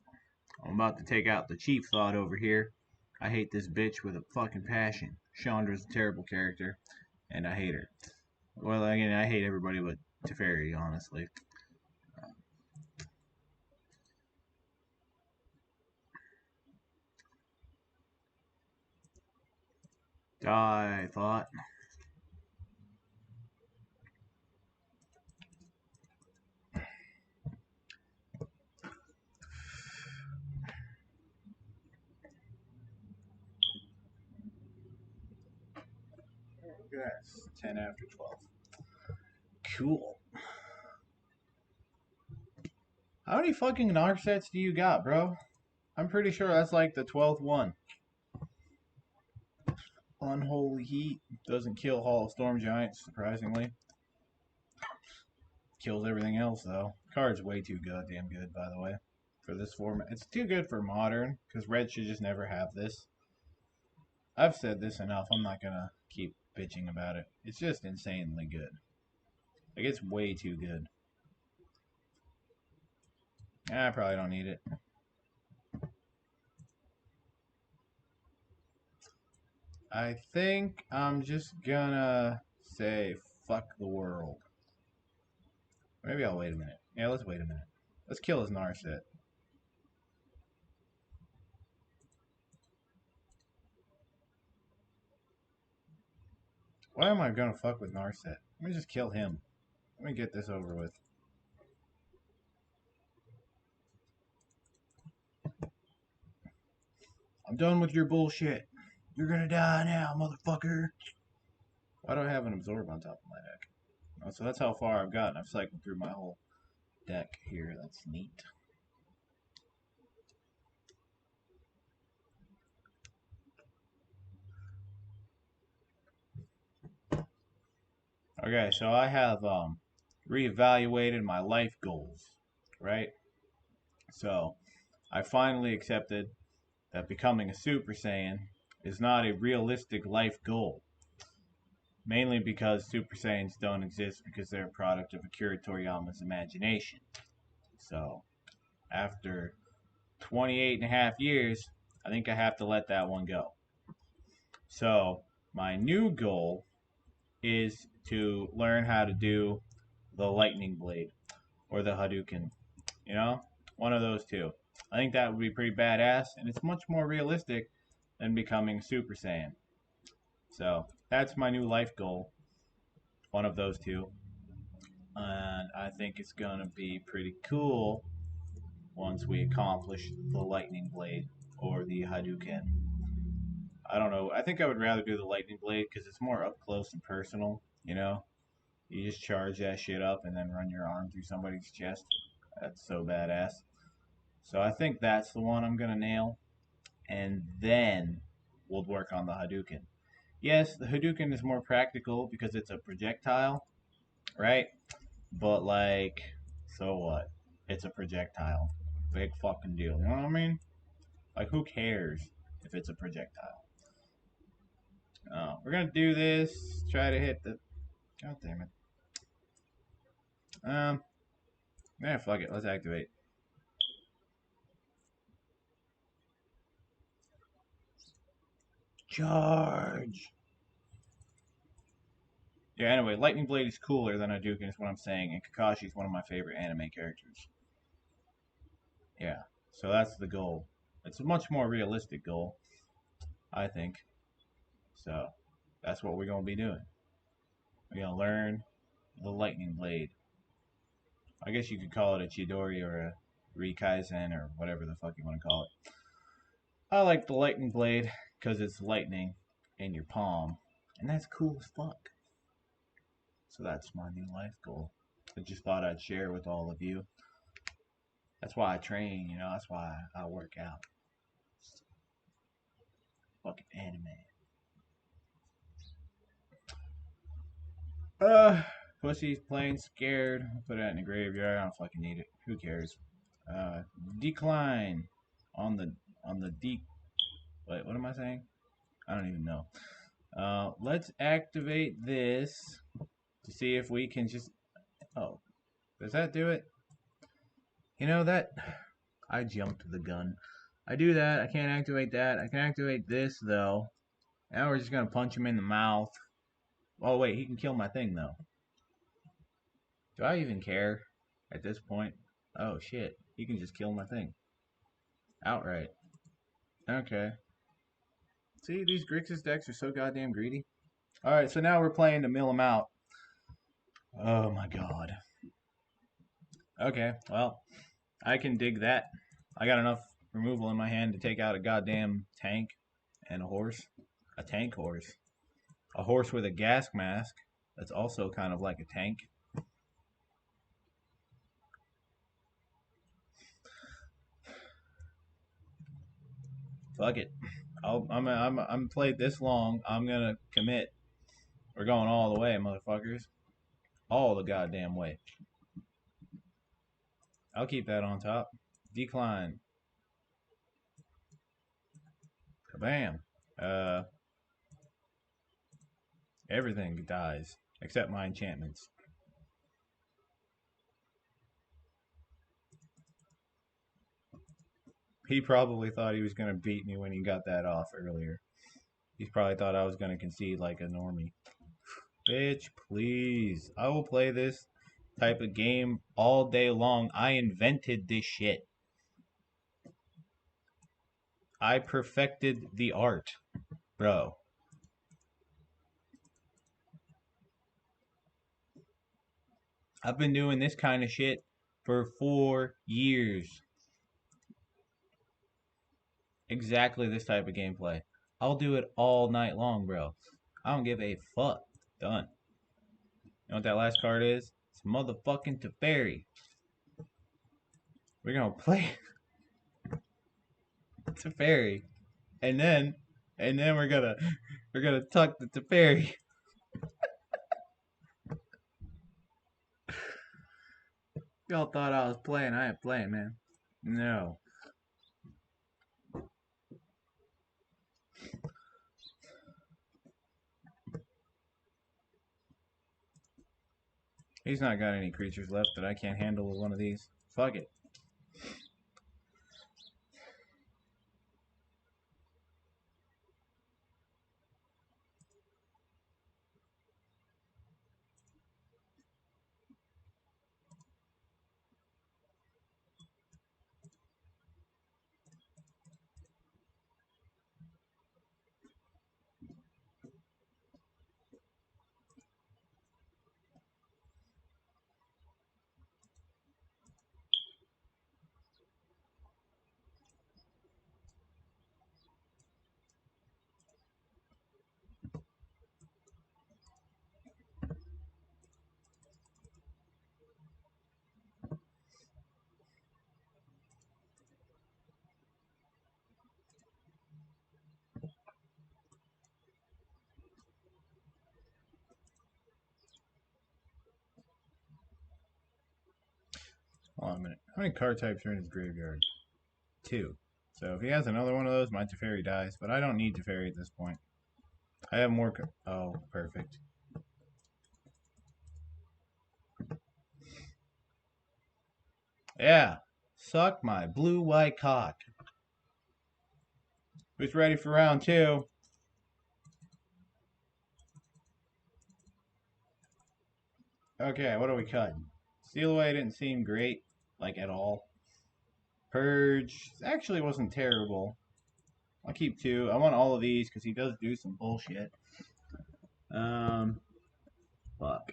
Speaker 1: I'm about to take out the chief thought over here. I hate this bitch with a fucking passion. Chandra's a terrible character, and I hate her. Well, again, I hate everybody but Teferi, honestly. Die, thought. Look at that. It's 10 after 12. Cool. How many fucking Narc sets do you got, bro? I'm pretty sure that's like the 12th one. Unholy Heat doesn't kill Hall of Storm Giants, surprisingly. Kills everything else, though. Card's way too goddamn good, by the way, for this format. It's too good for Modern, because Red should just never have this. I've said this enough. I'm not gonna keep bitching about it. It's just insanely good. Like, it's way too good. I probably don't need it. I think I'm just gonna say fuck the world. Maybe I'll wait a minute. Yeah, let's wait a minute. Let's kill his Narset. Why am I gonna fuck with Narset? Let me just kill him. Let me get this over with. I'm done with your bullshit. You're gonna die now, motherfucker. Why do I have an absorb on top of my deck? Oh, so that's how far I've gotten. I've cycled through my whole deck here. That's neat. Okay, so I have reevaluated my life goals, right? So I finally accepted that becoming a Super Saiyan is not a realistic life goal. Mainly because Super Saiyans don't exist because they're a product of Akira Toriyama's imagination. So after 28 and a half years, I think I have to let that one go. So my new goal is to learn how to do the Lightning Blade or the Hadouken. You know, one of those two. I think that would be pretty badass, and it's much more realistic than becoming Super Saiyan. So that's my new life goal. One of those two. And I think it's going to be pretty cool once we accomplish the Lightning Blade or the Hadouken. I don't know. I think I would rather do the Lightning Blade because it's more up close and personal, you know? You just charge that shit up and then run your arm through somebody's chest. That's so badass. So I think that's the one I'm going to nail. And then we'll work on the Hadouken. Yes, the Hadouken is more practical because it's a projectile, right? But, like, so what? It's a projectile. Big fucking deal. You know what I mean? Like, who cares if it's a projectile? We're gonna do this. Try to hit the. God damn it. Yeah, fuck it. Let's activate. Charge. Yeah. Anyway, Lightning Blade is cooler than Hadouken, is what I'm saying, and Kakashi is one of my favorite anime characters. Yeah. So that's the goal. It's a much more realistic goal, I think. So that's what we're gonna be doing. We're gonna learn the Lightning Blade. I guess you could call it a Chidori or a Rikaizen or whatever the fuck you want to call it. I like the Lightning Blade because it's lightning in your palm, and that's cool as fuck. So that's my new life goal. I just thought I'd share with all of you. That's why I train, you know, that's why I work out. Fucking anime. Pussy's playing scared. I'll put that in the graveyard. I don't fucking need it. Who cares? Decline on the deep. Wait, what am I saying? I don't even know. Let's activate this to see if we can just. Oh, does that do it? You know that I jumped the gun. I do that. I can't activate that. I can activate this though. Now we're just gonna punch him in the mouth. Oh wait, he can kill my thing though. Do I even care at this point? Oh shit, he can just kill my thing outright. Okay. See, these Grixis decks are so goddamn greedy. Alright, so now we're playing to mill him out. Oh my god. Okay, well, I can dig that. I got enough removal in my hand to take out a goddamn tank and a horse. A tank horse. A horse with a gas mask. That's also kind of like a tank. Fuck it. I'm played this long. I'm gonna commit. We're going all the way, motherfuckers. All the goddamn way. I'll keep that on top. Decline. Kabam. Uh, everything dies except my enchantments. He probably thought he was gonna beat me when he got that off earlier. He probably thought I was gonna concede like a normie. Bitch, please. I will play this type of game all day long. I invented this shit. I perfected the art, bro. I've been doing this kind of shit for 4 years. Exactly this type of gameplay. I'll do it all night long, bro. I don't give a fuck. Done. You know what that last card is? It's motherfucking Teferi. We're gonna play Teferi, and then, we're gonna tuck the Teferi. Y'all thought I was playing. I ain't playing, man. No. He's not got any creatures left that I can't handle with one of these. Fuck it. Hold on a minute. How many card types are in his graveyard? 2. So if he has another one of those, my Teferi dies. But I don't need Teferi at this point. I have more. Oh, perfect. Yeah. Suck my blue-white cock. Who's ready for round 2? Okay, what are we cutting? Steal Away didn't seem great, like at all. Purge actually wasn't terrible. I'll keep 2. I want all of these because he does do some bullshit. Fuck.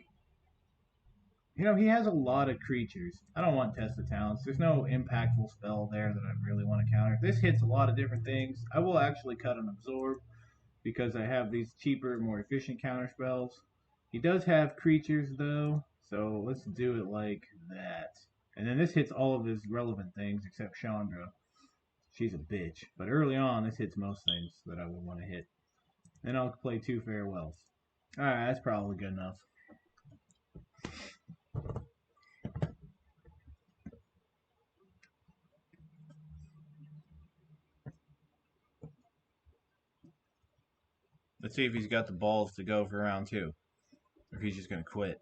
Speaker 1: You know, he has a lot of creatures. I don't want Test of Talents. There's no impactful spell there that I really want to counter. This hits a lot of different things. I will actually cut an Absorb because I have these cheaper, more efficient counter spells. He does have creatures, though, so let's do it like that. And then this hits all of his relevant things except Chandra. She's a bitch. But early on, this hits most things that I would want to hit. Then I'll play 2 Farewells. Alright, that's probably good enough. Let's see if he's got the balls to go for round 2. Or if he's just going to quit.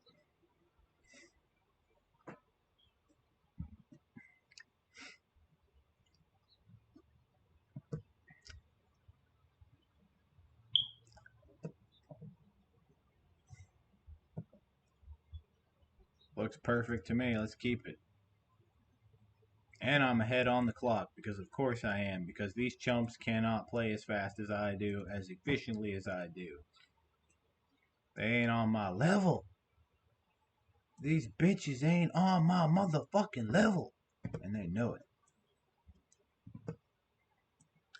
Speaker 1: Looks perfect to me. Let's keep it. And I'm ahead on the clock because of course I am. Because these chumps cannot play as fast as I do, as efficiently as I do. They ain't on my level. These bitches ain't on my motherfucking level. And they know it.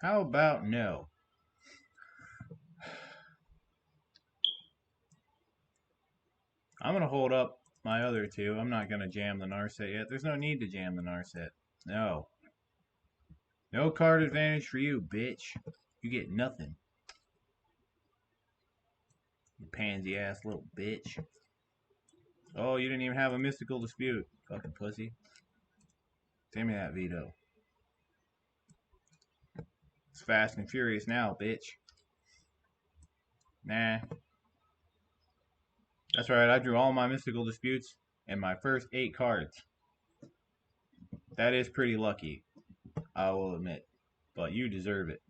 Speaker 1: How about no? I'm going to hold up my other two. I'm not going to jam the Narset yet. There's no need to jam the Narset. No. No card advantage for you, bitch. You get nothing. You pansy ass little bitch. Oh, you didn't even have a mystical dispute. Fucking pussy. Send me that veto. It's fast and furious now, bitch. Nah. That's right, I drew all my mystical disputes in my first 8 cards. That is pretty lucky, I will admit. But you deserve it.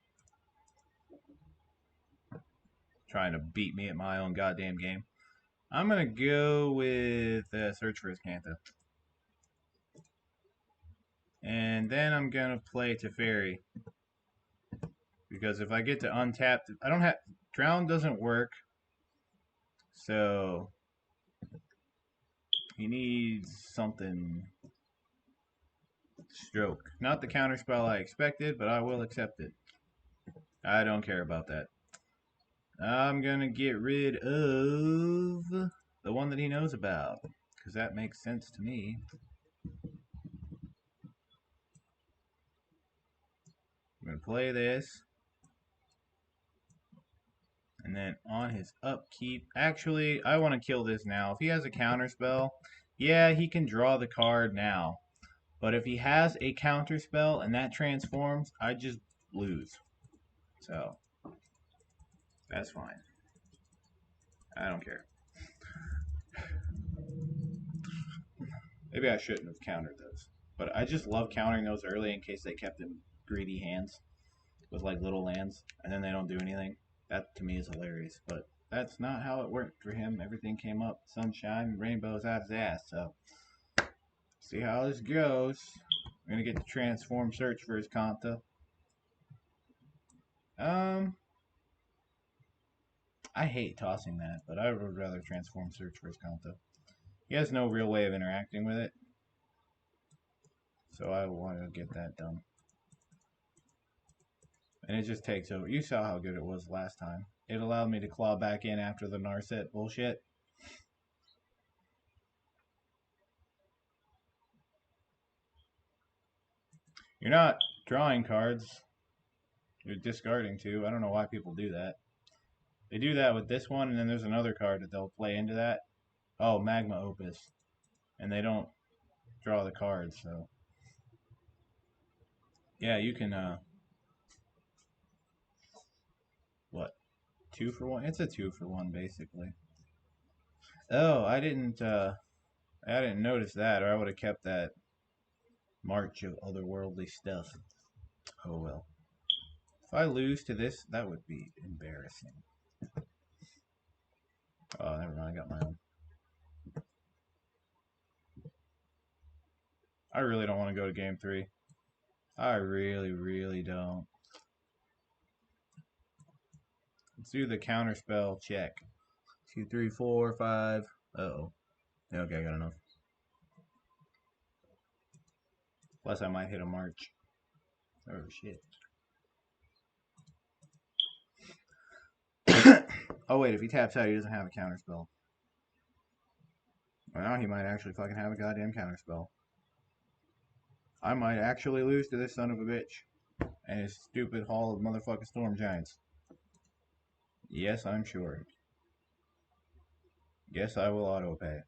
Speaker 1: Trying to beat me at my own goddamn game. I'm going to go with Search for Azcanta. And then I'm going to play Teferi. Because if I get to untap, I don't have... Drown doesn't work. So... he needs something... Stroke. Not the counterspell I expected, but I will accept it. I don't care about that. I'm going to get rid of the one that he knows about. Because that makes sense to me. I'm going to play this. And then on his upkeep... Actually, I want to kill this now. If he has a counterspell, yeah, he can draw the card now. But if he has a counterspell and that transforms, I just lose. So, that's fine. I don't care. Maybe I shouldn't have countered those. But I just love countering those early in case they kept in greedy hands with like little lands and then they don't do anything. That to me is hilarious. But that's not how it worked for him. Everything came up, sunshine, rainbows out his ass. So see how this goes. We're gonna get the transform search for his Kanta. I hate tossing that, but I would rather transform search for his Kanta. He has no real way of interacting with it. So I want to get that done. And it just takes over. You saw how good it was last time. It allowed me to claw back in after the Narset bullshit. You're not drawing cards. You're discarding 2. I don't know why people do that. They do that with this one, and then there's another card that they'll play into that. Oh, Magma Opus. And they don't draw the cards, so... Yeah, you can, what? 2 for 1? It's a 2 for 1, basically. Oh, I didn't notice that, or I would have kept that march of otherworldly stuff. Oh well. If I lose to this, that would be embarrassing. Oh, never mind, I got my own. I really don't want to go to game 3. I really, really don't. Let's do the counterspell check. 2, 3, 4, 5. Uh-oh. Okay, I got enough. Plus, I might hit a march. Oh, shit. Oh, wait, if he taps out, he doesn't have a counterspell. Well, now he might actually fucking have a goddamn counterspell. I might actually lose to this son of a bitch and his stupid Hall of motherfucking Storm Giants. Yes, I'm sure. Yes, I will auto-pay.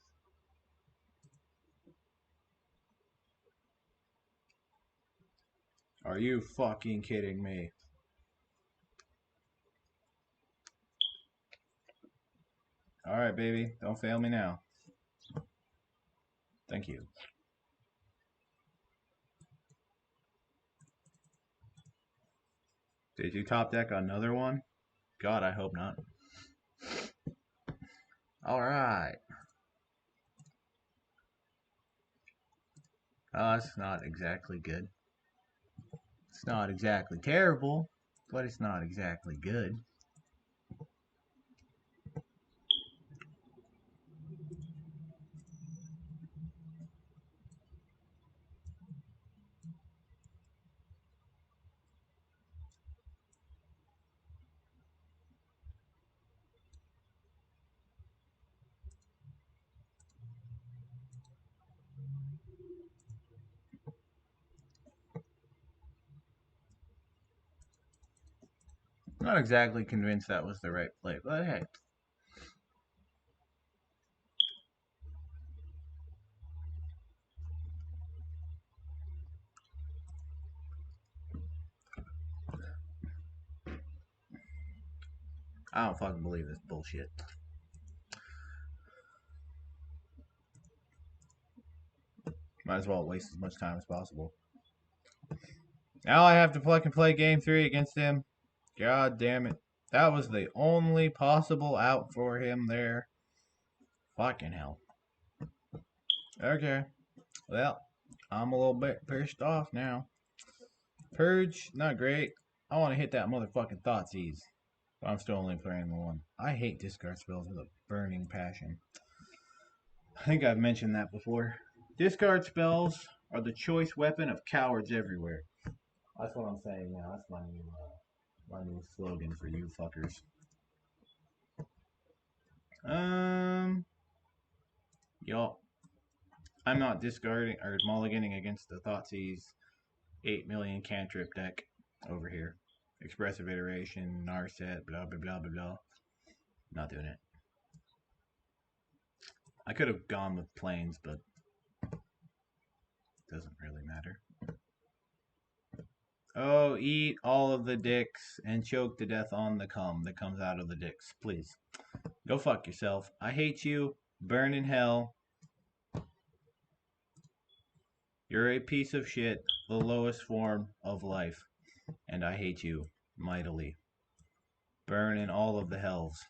Speaker 1: Are you fucking kidding me? Alright, baby. Don't fail me now. Thank you. Did you top deck another one? God, I hope not. Alright. It's not exactly good. It's not exactly terrible, but it's not exactly good. Not exactly convinced that was the right play, but hey. I don't fucking believe this bullshit. Might as well waste as much time as possible. Now I have to fucking play game 3 against him. God damn it. That was the only possible out for him there. Fucking hell. Okay. Well, I'm a little bit pissed off now. Purge, not great. I want to hit that motherfucking Thoughtseize. But I'm still only playing the one. I hate discard spells with a burning passion. I think I've mentioned that before. Discard spells are the choice weapon of cowards everywhere. That's what I'm saying now. That's my new slogan for you fuckers. Y'all, I'm not discarding or mulliganing against the Thoughtseize 8 million cantrip deck over here. Expressive iteration, Narset, blah blah blah blah blah. Not doing it. I could have gone with planes, but it doesn't really matter. Oh, eat all of the dicks and choke to death on the cum that comes out of the dicks, please. Go fuck yourself. I hate you. Burn in hell. You're a piece of shit, the lowest form of life, and I hate you mightily. Burn in all of the hells.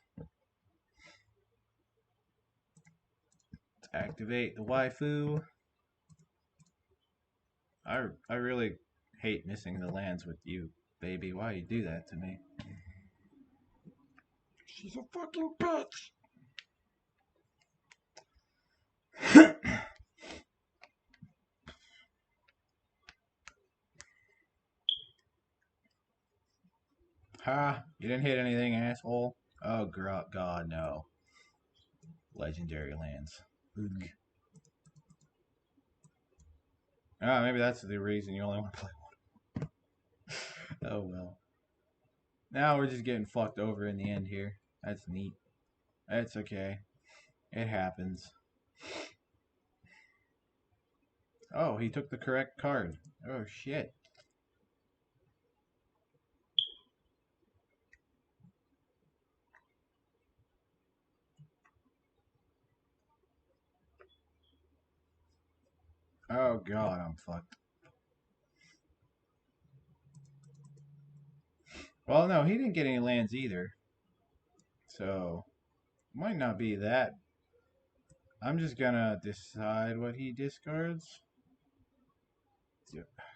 Speaker 1: Let's activate the waifu. I really hate missing the lands with you, baby. Why you do that to me? She's a fucking bitch. Ha! You didn't hit anything, asshole. Oh God, no. Legendary lands. Ugh. Ah, maybe that's the reason you only want to play one. Oh well. Now we're just getting fucked over in the end here. That's neat. That's okay. It happens. Oh, he took the correct card. Oh shit. Oh god, I'm fucked. Well, no, he didn't get any lands either. So, might not be that. I'm just gonna decide what he discards.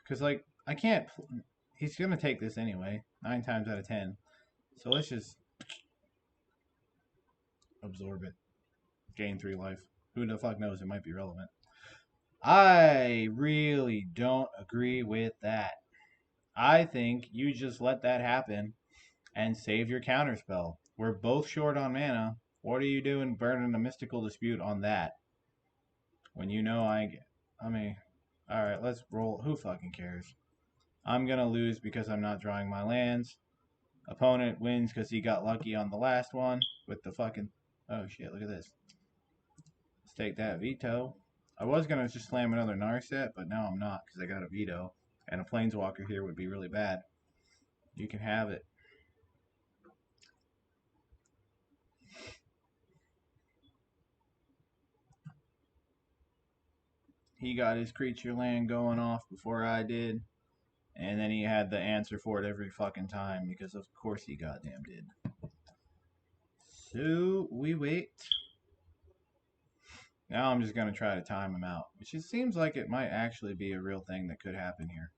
Speaker 1: Because, like, I can't. He's gonna take this anyway. 9 times out of 10. So let's just absorb it. Gain 3 life. Who the fuck knows? It might be relevant. I really don't agree with that. I think you just let that happen and save your counterspell. We're both short on mana. What are you doing burning a mystical dispute on that? When you know I mean, alright, let's roll. Who fucking cares? I'm gonna lose because I'm not drawing my lands. Opponent wins because he got lucky on the last one with the fucking... Oh shit, look at this. Let's take that veto. I was gonna just slam another Narset, but now I'm not because I got a veto. And a Planeswalker here would be really bad. You can have it. He got his creature land going off before I did. And then he had the answer for it every fucking time because of course he goddamn did. So we wait. Now I'm just going to try to time him out, which it seems like it might actually be a real thing that could happen here.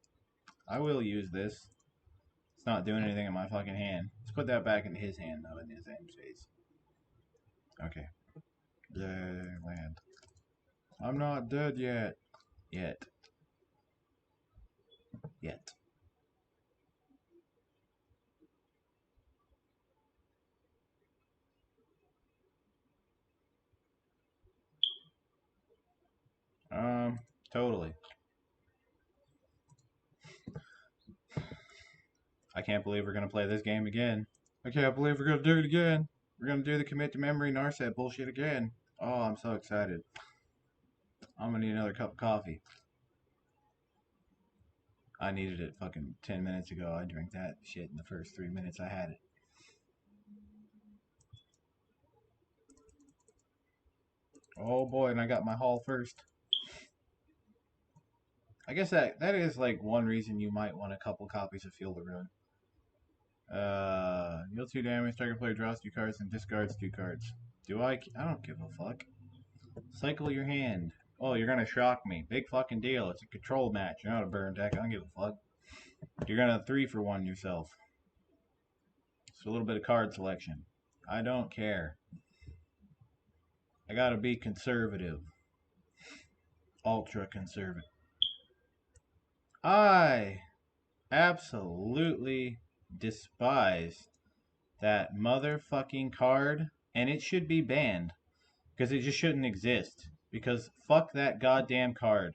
Speaker 1: I will use this. It's not doing anything in my fucking hand. Let's put that back in his hand, though, in his end phase. Okay. Yay, land. I'm not dead yet. Yet. Totally. I can't believe we're gonna play this game again. I can't believe we're gonna do it again. We're gonna do the commit to memory Narset bullshit again. Oh, I'm so excited. I'm gonna need another cup of coffee. I needed it fucking 10 minutes ago. I drank that shit in the first 3 minutes I had it. Oh boy, and I got my haul first. I guess that is like one reason you might want a couple copies of Field of Ruin. Deal 2 damage, target player draws 2 cards and discards 2 cards. Do I? I don't give a fuck. Cycle your hand. Oh, you're gonna shock me. Big fucking deal. It's a control match. You're not a burn deck. I don't give a fuck. You're gonna 3-for-1 yourself. It's a little bit of card selection. I don't care. I gotta be conservative. Ultra conservative. I absolutely despise that motherfucking card, and it should be banned. Because it just shouldn't exist. Because fuck that goddamn card.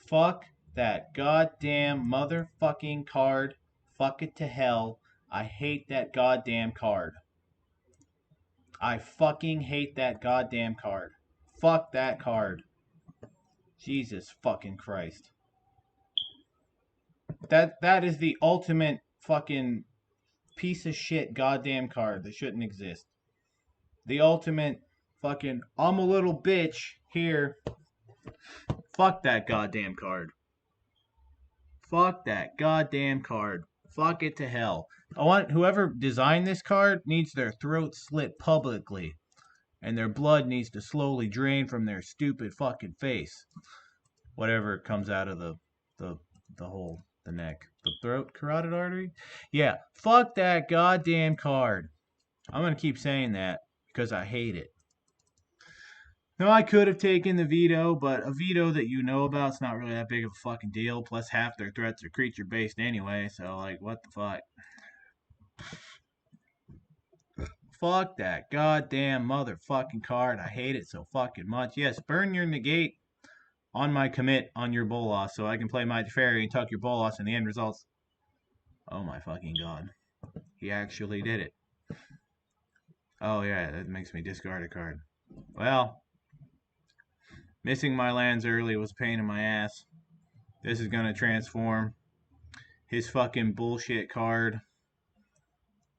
Speaker 1: Fuck that goddamn motherfucking card. Fuck it to hell. I hate that goddamn card. I fucking hate that goddamn card. Fuck that card. Jesus fucking Christ. That is the ultimate fucking piece of shit goddamn card that shouldn't exist. The ultimate fucking I'm a little bitch here. Fuck that goddamn card. Fuck that goddamn card. Fuck it to hell. I want whoever designed this card needs their throat slit publicly. And their blood needs to slowly drain from their stupid fucking face. Whatever comes out of the hole, the neck. The throat, carotid artery? Yeah, fuck that goddamn card. I'm gonna keep saying that because I hate it. No, I could have taken the veto, but a veto that you know about is not really that big of a fucking deal. Plus, half their threats are creature based anyway, so, like, what the fuck? Fuck that goddamn motherfucking card. I hate it so fucking much. Yes, burn your negate on my commit on your Bolas so I can play my TEFERI and tuck your Bolas and the end results. Oh my fucking god. He actually did it. Oh yeah, that makes me discard a card. Well, missing my lands early was a pain in my ass. This is gonna transform his fucking bullshit card.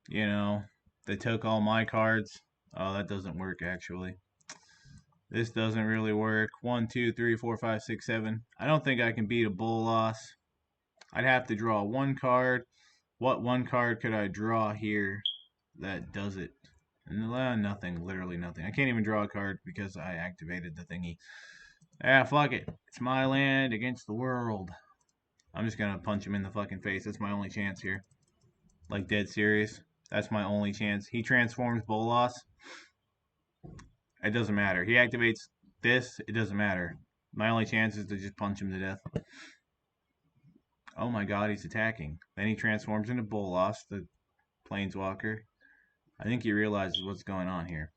Speaker 1: You know, they took all my cards. Oh, that doesn't work actually. This doesn't really work. 1, 2, 3, 4, 5, 6, 7. I don't think I can beat a Bolas. I'd have to draw one card. What one card could I draw here that does it? Nothing. Literally nothing. I can't even draw a card because I activated the thingy. Ah, fuck it. It's my land against the world. I'm just gonna punch him in the fucking face. That's my only chance here. Like, dead serious. That's my only chance. He transforms Bolas. It doesn't matter. He activates this. It doesn't matter. My only chance is to just punch him to death. Oh my god, he's attacking. Then he transforms into Bolas, the Planeswalker. I think he realizes what's going on here.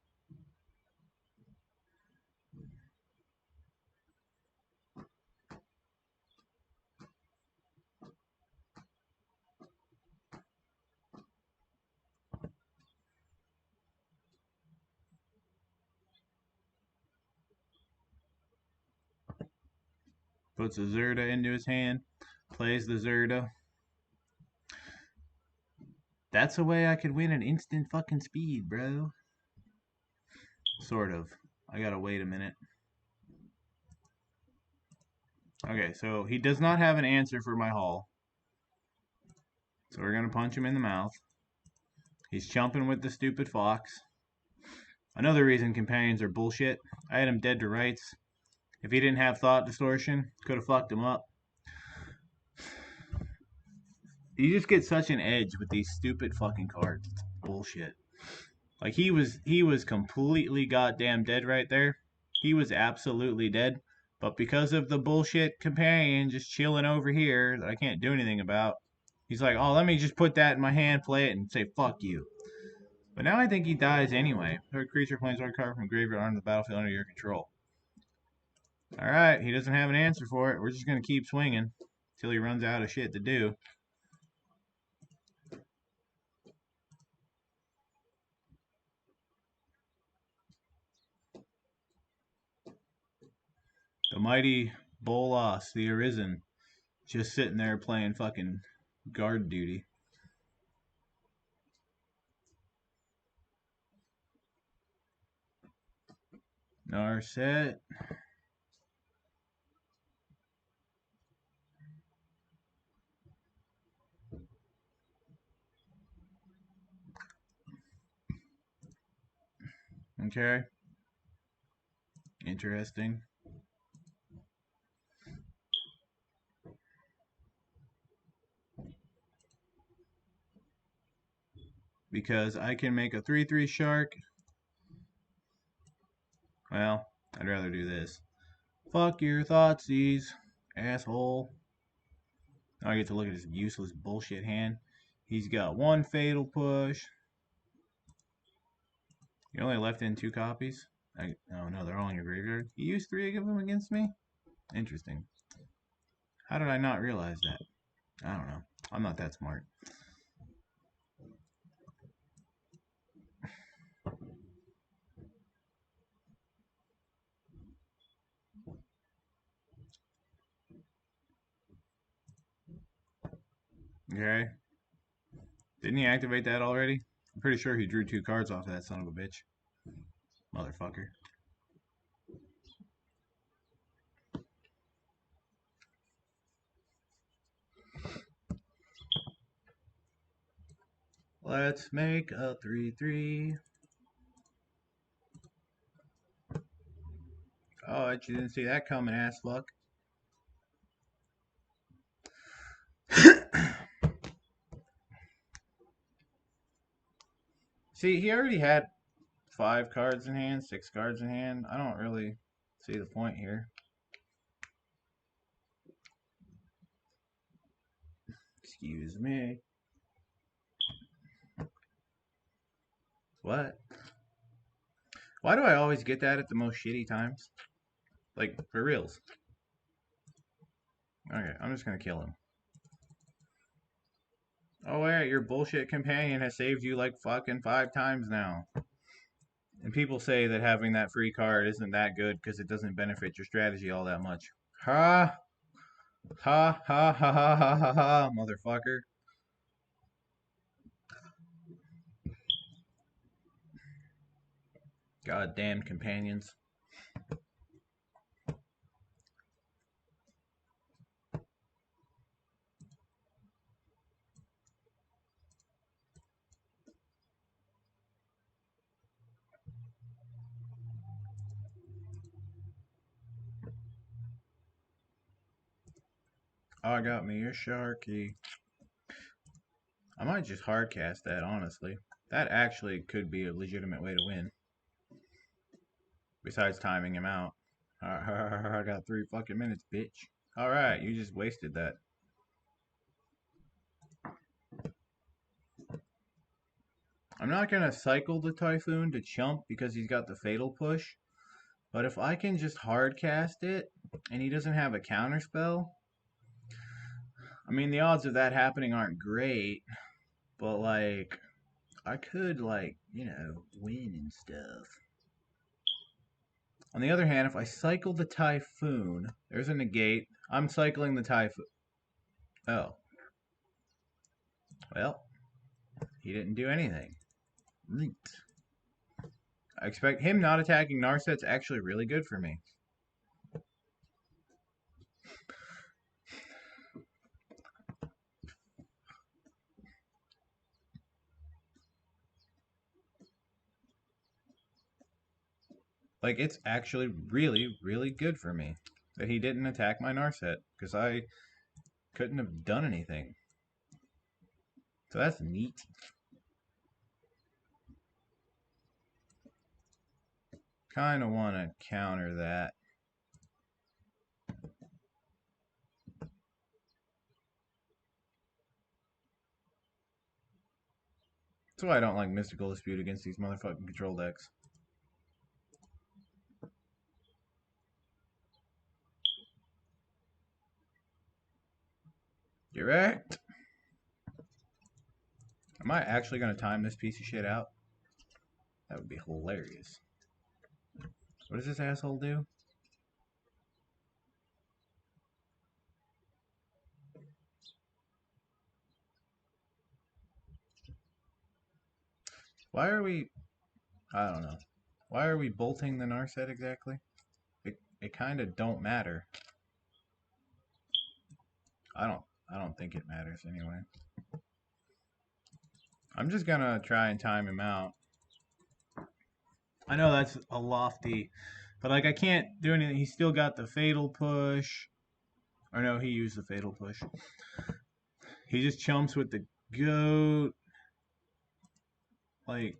Speaker 1: Puts a Zerda into his hand. Plays the Zerda. That's a way I could win an instant fucking speed, bro. Sort of. I gotta wait a minute. Okay, so he does not have an answer for my haul. So we're gonna punch him in the mouth. He's chumping with the stupid fox. Another reason companions are bullshit. I had him dead to rights. If he didn't have thought distortion, could have fucked him up. You just get such an edge with these stupid fucking cards. It's bullshit. Like, he was completely goddamn dead right there. He was absolutely dead. But because of the bullshit companion just chilling over here that I can't do anything about, he's like, oh, let me just put that in my hand, play it, and say, fuck you. But now I think he dies anyway. Third creature planes one card from graveyard onto the battlefield under your control. Alright, he doesn't have an answer for it. We're just going to keep swinging till he runs out of shit to do. The mighty Bolas, the Arisen, just sitting there playing fucking guard duty. Narset. Okay. Interesting. Because I can make a 3/3 shark. Well, I'd rather do this. Fuck your thoughtseies, asshole. Now I get to look at his useless bullshit hand. He's got one fatal push. You only left in 2 copies? Oh no, they're all in your graveyard. You used 3 of them against me? Interesting. How did I not realize that? I don't know. I'm not that smart. Okay. Didn't he activate that already? I'm pretty sure he drew 2 cards off of that son of a bitch. Motherfucker. Let's make a 3/3. Oh, I didn't see that coming, ass fuck. See, he already had 5 cards in hand, 6 cards in hand. I don't really see the point here. Excuse me. What? Why do I always get that at the most shitty times? Like, for reals. Okay, I'm just gonna kill him. Oh wait, your bullshit companion has saved you like fucking 5 times now. And people say that having that free card isn't that good because it doesn't benefit your strategy all that much. Ha! Ha ha ha ha ha ha ha, motherfucker. Goddamn companions. I got me a Sharky. I might just hardcast that, honestly. That actually could be a legitimate way to win. Besides timing him out. I got 3 fucking minutes, bitch. Alright, you just wasted that. I'm not going to cycle the Typhoon to chump because he's got the Fatal Push. But if I can just hardcast it and he doesn't have a counterspell, I mean, the odds of that happening aren't great. But, like, I could, like, you know, win and stuff. On the other hand, if I cycle the Typhoon, there's a negate. I'm cycling the Typhoon. Oh. Well, he didn't do anything. Right. I expect him not attacking Narset's actually really good for me. Like, it's actually really, really good for me that he didn't attack my Narset because I couldn't have done anything. So that's neat. Kind of want to counter that. That's why I don't like Mystical Dispute against these motherfucking control decks. Direct. Am I actually going to time this piece of shit out? That would be hilarious. What does this asshole do? Why are we... I don't know. Why are we bolting the Narset exactly? It kind of don't matter. I don't think it matters anyway. I'm just gonna try and time him out. I know that's a lofty, but like I can't do anything. He's still got the fatal push. Or no, he used the fatal push. He just chumps with the goat. Like,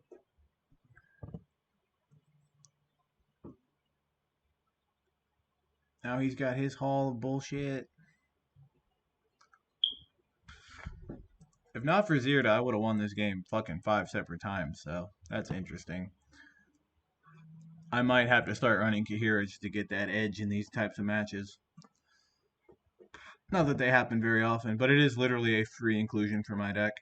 Speaker 1: now he's got his haul of bullshit. If not for Zirda, I would have won this game fucking 5 separate times, so that's interesting. I might have to start running Kahira just to get that edge in these types of matches. Not that they happen very often, but it is literally a free inclusion for my deck.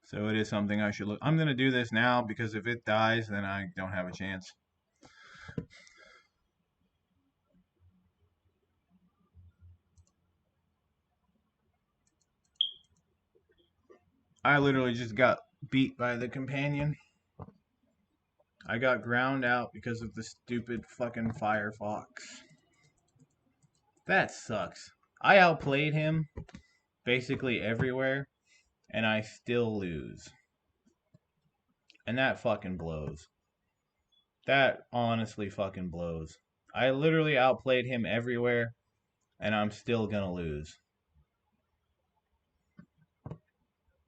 Speaker 1: So it is something I should look. I'm going to do this now because if it dies, then I don't have a chance. I literally just got beat by the companion. I got ground out because of the stupid fucking Firefox. That sucks. I outplayed him basically everywhere, and I still lose. And that fucking blows. That honestly fucking blows. I literally outplayed him everywhere, and I'm still gonna lose.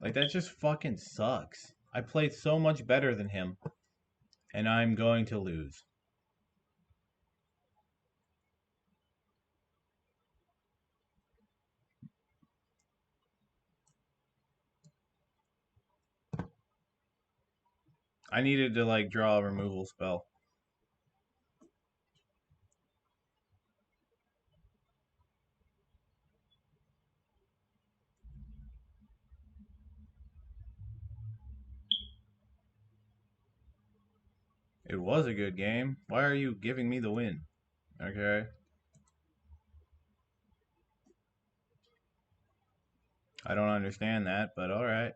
Speaker 1: Like, that just fucking sucks. I played so much better than him, and I'm going to lose. I needed to, like, draw a removal spell. It was a good game. Why are you giving me the win? Okay. I don't understand that, but alright.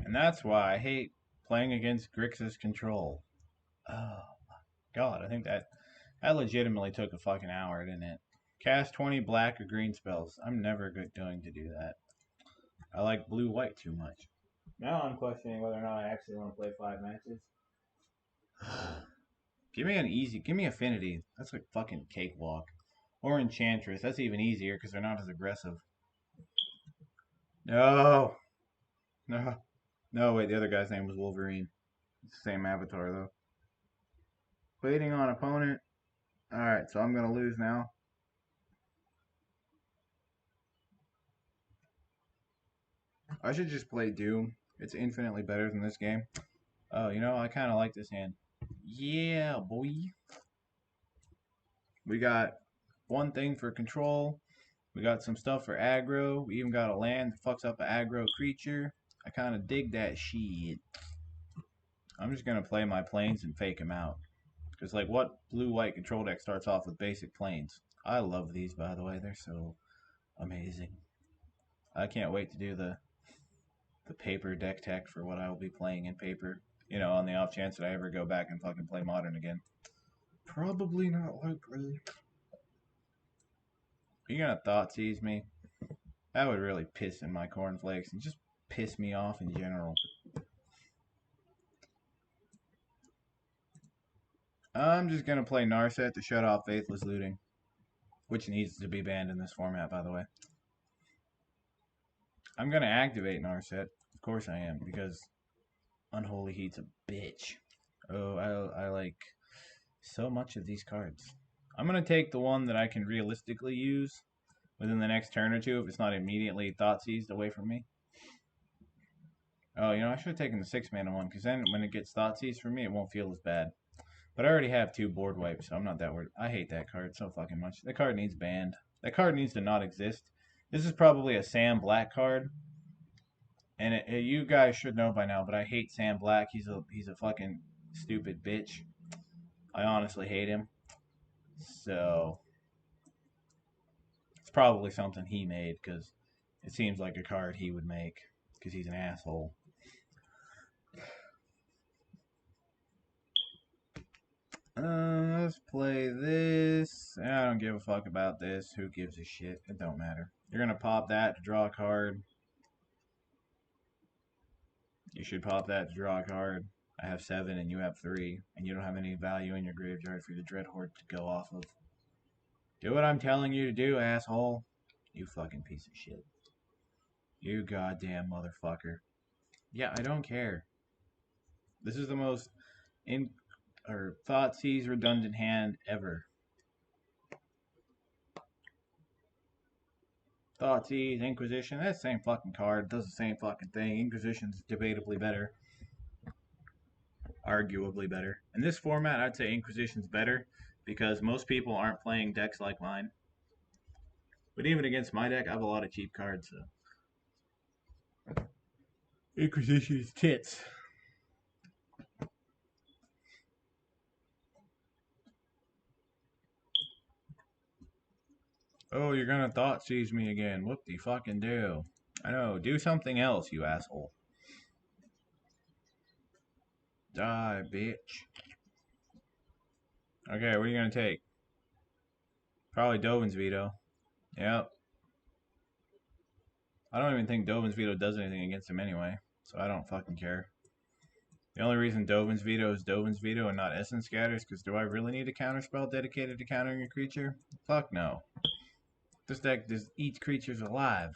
Speaker 1: And that's why I hate playing against Grixis control. Oh my god, I think that legitimately took a fucking hour, didn't it? Cast 20 black or green spells. I'm never going to do that. I like blue-white too much. Now I'm questioning whether or not I actually want to play 5 matches. Give me Affinity. That's like fucking cakewalk. Or Enchantress. That's even easier because they're not as aggressive. No. No. No, wait, the other guy's name was Wolverine. It's the same avatar, though. Waiting on opponent. Alright, so I'm going to lose now. I should just play Doom. It's infinitely better than this game. Oh, you know, I kind of like this hand. Yeah, boy. We got one thing for control. We got some stuff for aggro. We even got a land that fucks up an aggro creature. I kind of dig that shit. I'm just going to play my planes and fake them out. Because, like, what blue-white control deck starts off with basic planes? I love these, by the way. They're so amazing. I can't wait to do the paper deck tech for what I will be playing in paper. You know, on the off chance that I ever go back and fucking play Modern again. Probably not likely. Are you gonna Thoughtseize me? That would really piss in my cornflakes and just piss me off in general. I'm just gonna play Narset to shut off Faithless Looting. Which needs to be banned in this format, by the way. I'm gonna activate Narset. Of course I am, because Unholy Heat's a bitch. Oh, I like so much of these cards. I'm gonna take the one that I can realistically use within the next turn or two if it's not immediately thought seized away from me. Oh, I should have taken the 6-mana one, because then when it gets thought seized for me, it won't feel as bad. But I already have 2 board wipes, so I'm not that worried. I hate that card so fucking much. That card needs banned. That card needs to not exist. This is probably a Sam Black card, and you guys should know by now, but I hate Sam Black. He's a fucking stupid bitch. I honestly hate him. So it's probably something he made, because it seems like a card he would make, because he's an asshole. Let's play this. I don't give a fuck about this. Who gives a shit? It don't matter. You're gonna pop that to draw a card. You should pop that to draw a card. I have 7 and you have 3, and you don't have any value in your graveyard for the Dread Horde to go off of. Do what I'm telling you to do, asshole. You fucking piece of shit. You goddamn motherfucker. Yeah, I don't care. This is the most Thoughtseize redundant hand ever. Thoughtseize, Inquisition, that's the same fucking card. It does the same fucking thing. Inquisition's debatably better. Arguably better. In this format, I'd say Inquisition's better because most people aren't playing decks like mine. But even against my deck, I have a lot of cheap cards, so. Inquisition is tits. Oh, you're gonna Thoughtseize me again. Whoop de fucking do. I know, do something else, you asshole. Die, bitch. Okay, what are you gonna take? Probably Dovin's Veto. Yep. I don't even think Dovin's Veto does anything against him anyway, so I don't fucking care. The only reason Dovin's Veto is Dovin's Veto and not Essence Scatter is because do I really need a counterspell dedicated to countering a creature? Fuck no. This deck just eats creatures alive.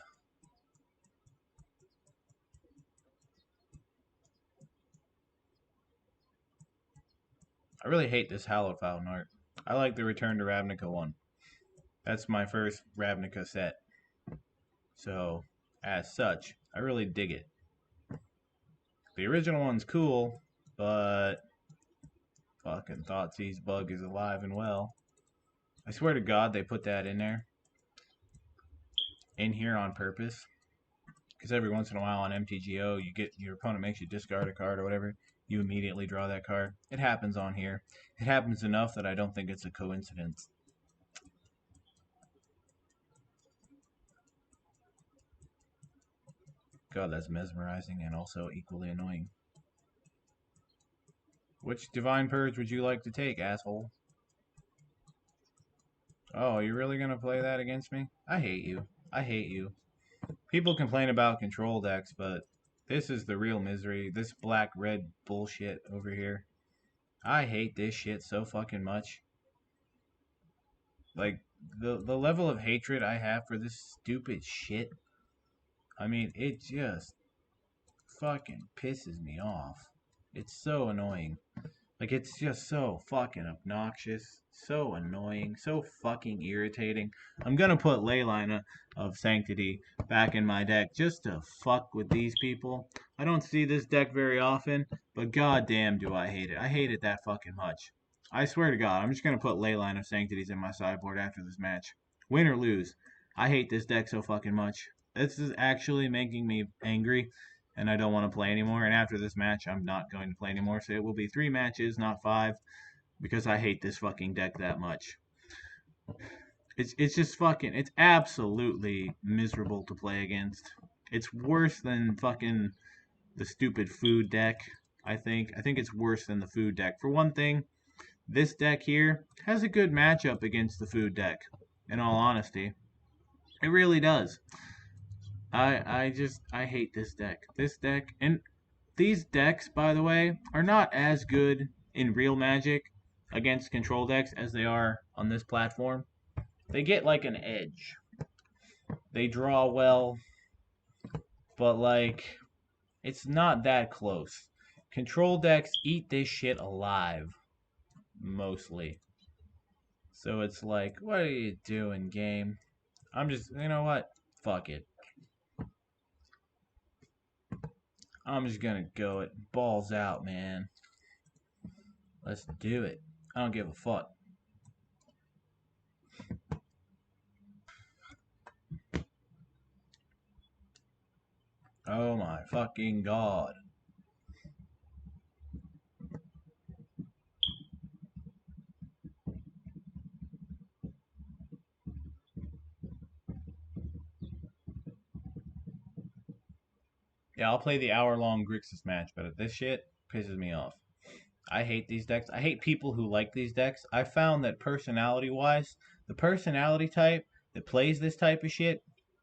Speaker 1: I really hate this Hallowed Fountain art. I like the Return to Ravnica one. That's my first Ravnica set. So, as such, I really dig it. The original one's cool, but fucking Thoughtseize Bug is alive and well. I swear to God they put that in there. In here on purpose. Because every once in a while on MTGO, your opponent makes you discard a card or whatever. You immediately draw that card. It happens on here. It happens enough that I don't think it's a coincidence. God, that's mesmerizing and also equally annoying. Which Divine Purge would you like to take, asshole? Oh, you're really gonna play that against me? I hate you. I hate you. People complain about control decks, but this is the real misery. This black-red bullshit over here. I hate this shit so fucking much. Like, the level of hatred I have for this stupid shit. I mean, it just fucking pisses me off. It's so annoying. Like, it's just so fucking obnoxious, so annoying, so fucking irritating. I'm gonna put Leyline of Sanctity back in my deck just to fuck with these people. I don't see this deck very often, but goddamn do I hate it. I hate it that fucking much. I swear to God, I'm just gonna put Leyline of Sanctities in my sideboard after this match. Win or lose, I hate this deck so fucking much. This is actually making me angry and I don't want to play anymore. And after this match, I'm not going to play anymore. So it will be 3 matches, not 5, because I hate this fucking deck that much. It's just fucking, it's absolutely miserable to play against. It's worse than fucking the stupid food deck, I think. I think it's worse than the food deck. For one thing, this deck here has a good matchup against the food deck, in all honesty. It really does. I hate this deck. This deck, and these decks, by the way, are not as good in real Magic against control decks as they are on this platform. They get like an edge. They draw well, but like it's not that close. control decks eat this shit alive, mostly. So it's like, what are you doing, game? I'm just, you know what? Fuck it. I'm just gonna go it balls out, man. Let's do it. I don't give a fuck. Oh my fucking god. Yeah, I'll play the hour-long Grixis match, but this shit pisses me off. I hate these decks. I hate people who like these decks. I found that personality-wise, the personality type that plays this type of shit,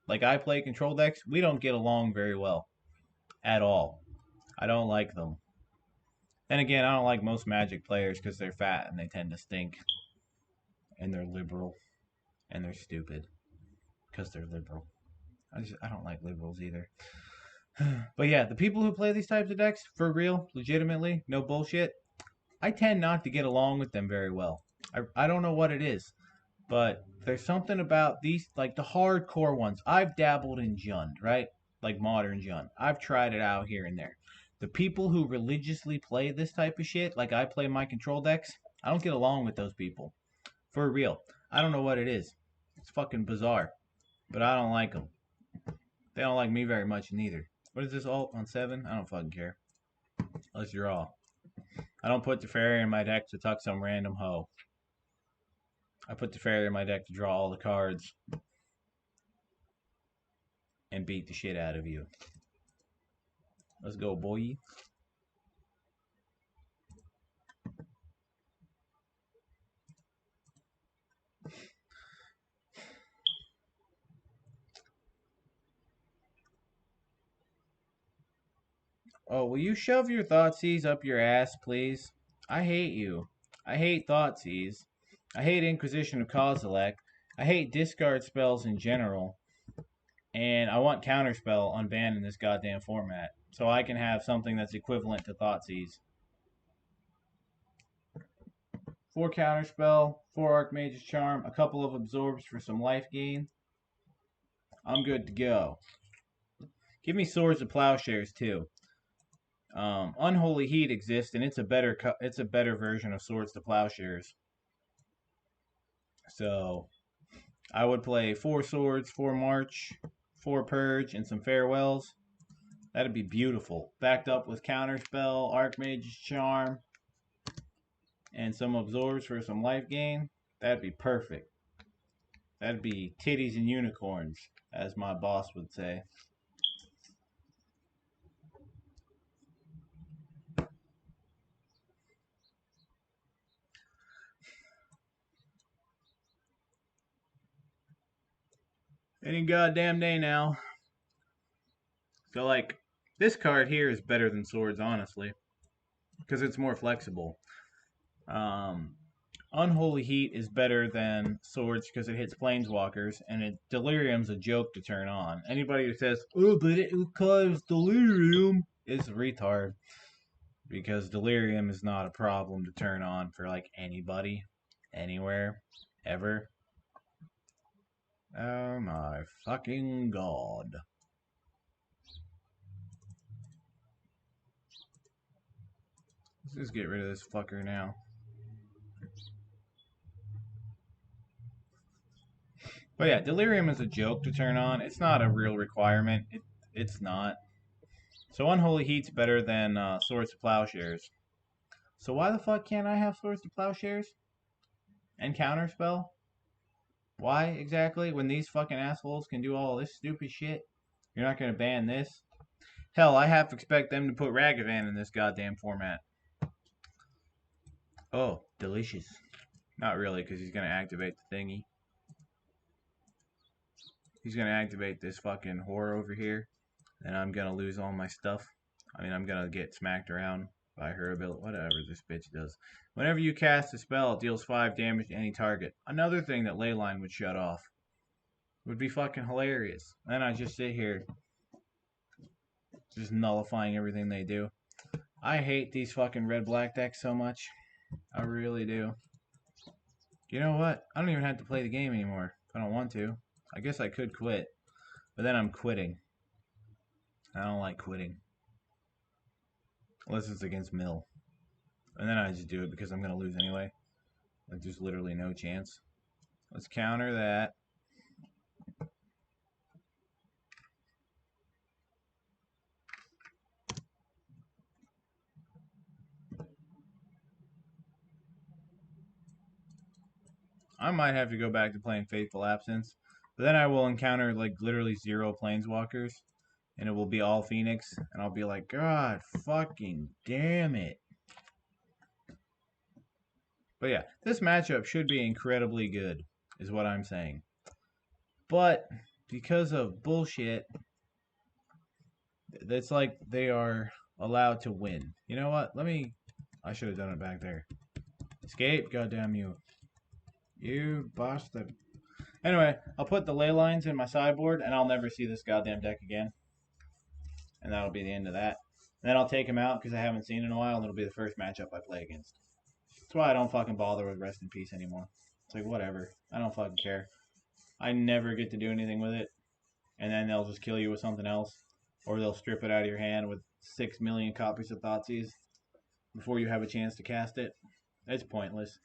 Speaker 1: like I play control decks, we don't get along very well. At all. I don't like them. Then again, I don't like most Magic players because they're fat and they tend to stink. And they're liberal. And they're stupid. Because they're liberal. I don't like liberals either. But yeah, the people who play these types of decks, for real, legitimately, no bullshit, I tend not to get along with them very well. I don't know what it is, but there's something about these, like the hardcore ones. I've dabbled in Jund, right? Like modern Jund. I've tried it out here and there. The people who religiously play this type of shit, like I play my control decks, I don't get along with those people. For real. I don't know what it is. It's fucking bizarre. But I don't like them. They don't like me very much neither. What is this alt on 7? I don't fucking care. Let's draw. I don't put TEFERI in my deck to tuck some random hoe. I put TEFERI in my deck to draw all the cards and beat the shit out of you. Let's go, boy. Oh, will you shove your Thoughtseize up your ass, please? I hate you. I hate Thoughtseize. I hate Inquisition of Kozilek. I hate discard spells in general. And I want Counterspell unbanned in this goddamn format. So I can have something that's equivalent to Thoughtseize. 4 Counterspell, 4 Archmage's Charm, a couple of Absorbs for some life gain. I'm good to go. Give me Swords of Plowshares too. Unholy Heat exists, and it's a better version of Swords to Plowshares. So I would play 4 Swords, 4 March, 4 Purge, and some Farewells. That'd be beautiful. Backed up with Counterspell, Archmage's Charm, and some Absorbs for some life gain. That'd be perfect. That'd be titties and unicorns, as my boss would say. Any goddamn day now. So, like, this card here is better than Swords, honestly, because it's more flexible. Unholy Heat is better than Swords because it hits Planeswalkers, and Delirium's a joke to turn on. Anybody who says, oh, but it causes Delirium is a retard, because Delirium is not a problem to turn on for, like, anybody, anywhere, ever. Oh my fucking god. Let's just get rid of this fucker now. But yeah, Delirium is a joke to turn on. It's not a real requirement. It's not. So Unholy Heat's better than Swords to Plowshares. So why the fuck can't I have Swords to Plowshares? And Counterspell? Why exactly? When these fucking assholes can do all this stupid shit? You're not gonna ban this? Hell, I half expect them to put Ragavan in this goddamn format. Oh, delicious. Not really, because he's gonna activate the thingy. He's gonna activate this fucking whore over here. And I'm gonna lose all my stuff. I mean, I'm gonna get smacked around by her ability. Whatever this bitch does. Whenever you cast a spell, it deals 5 damage to any target. Another thing that Leyline would shut off. Would be fucking hilarious. Then I just sit here, just nullifying everything they do. I hate these fucking red-black decks so much. I really do. You know what? I don't even have to play the game anymore if I don't want to. I guess I could quit, but then I'm quitting. I don't like quitting. Unless it's against Mill. And then I just do it because I'm going to lose anyway. Like, there's literally no chance. Let's counter that. I might have to go back to playing Faithful Absence. But then I will encounter, like, literally 0 Planeswalkers. And it will be all Phoenix. And I'll be like, God fucking damn it. But yeah, this matchup should be incredibly good, is what I'm saying. But because of bullshit, it's like they are allowed to win. You know what? I should have done it back there. Escape, goddamn you. You bastard. Anyway, I'll put the ley lines in my sideboard, and I'll never see this goddamn deck again. And that'll be the end of that. And then I'll take him out because I haven't seen it in a while, and it'll be the first matchup I play against. That's why I don't fucking bother with Rest in Peace anymore. It's like, whatever. I don't fucking care. I never get to do anything with it. And then they'll just kill you with something else. Or they'll strip it out of your hand with 6 million copies of Thoughtseize before you have a chance to cast it. It's pointless.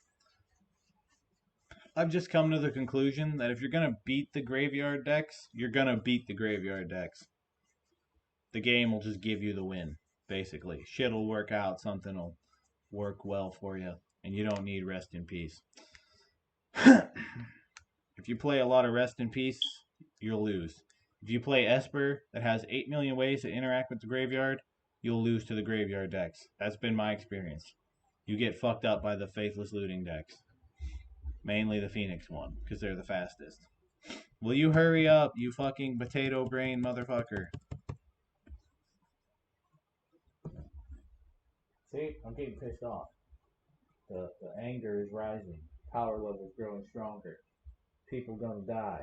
Speaker 1: I've just come to the conclusion that if you're going to beat the graveyard decks, you're going to beat the graveyard decks. The game will just give you the win, basically. Shit will work out, something will work well for you, and you don't need Rest in Peace. If you play a lot of Rest in Peace, you'll lose. If you play Esper that has 8 million ways to interact with the graveyard, you'll lose to the graveyard decks. That's been my experience. You get fucked up by the Faithless Looting decks. Mainly the Phoenix one, because they're the fastest. Will you hurry up, you fucking potato brain motherfucker? See, I'm getting pissed off. The anger is rising. Power level's growing stronger. People gonna die.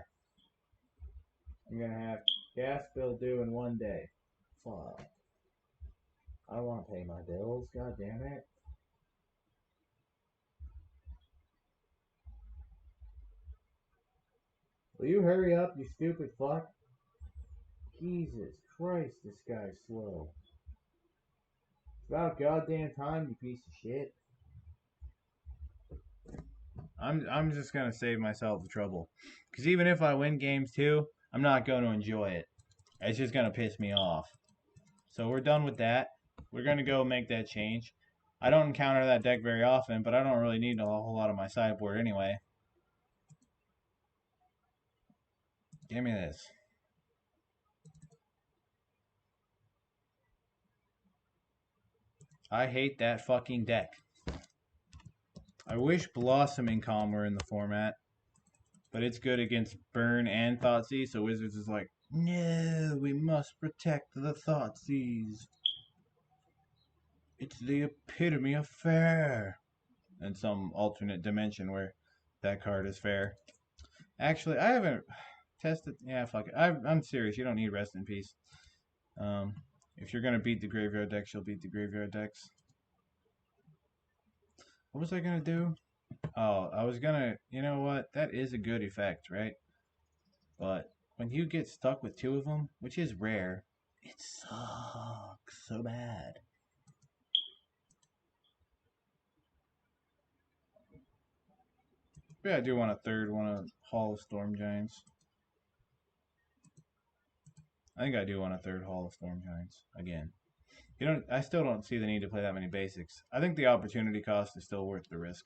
Speaker 1: I'm gonna have gas bill due in 1 day. Fuck. I don't want to pay my bills. God damn it. Will you hurry up, you stupid fuck? Jesus Christ, this guy's slow. It's about goddamn time, you piece of shit. I'm just gonna save myself the trouble. Because even if I win games too, I'm not going to enjoy it. It's just gonna piss me off. So we're done with that. We're gonna go make that change. I don't encounter that deck very often, but I don't really need a whole lot of my sideboard anyway. Give me this. I hate that fucking deck. I wish Blossoming Calm were in the format, but it's good against Burn and Thoughtseize, so Wizards is like, no, we must protect the Thoughtseize. It's the epitome of fair. In some alternate dimension where that card is fair. Actually, I haven't tested. Yeah, fuck it. I'm serious. You don't need Rest in Peace. If you're gonna beat the graveyard decks, you'll beat the graveyard decks. What was I gonna do? Oh, I was gonna. You know what? That is a good effect, right? But when you get stuck with 2 of them, which is rare, it sucks so bad. Yeah, I do want a third one of Hall of Storm Giants. I think I do want a third Hall of Storm Giants again. I still don't see the need to play that many basics. I think the opportunity cost is still worth the risk.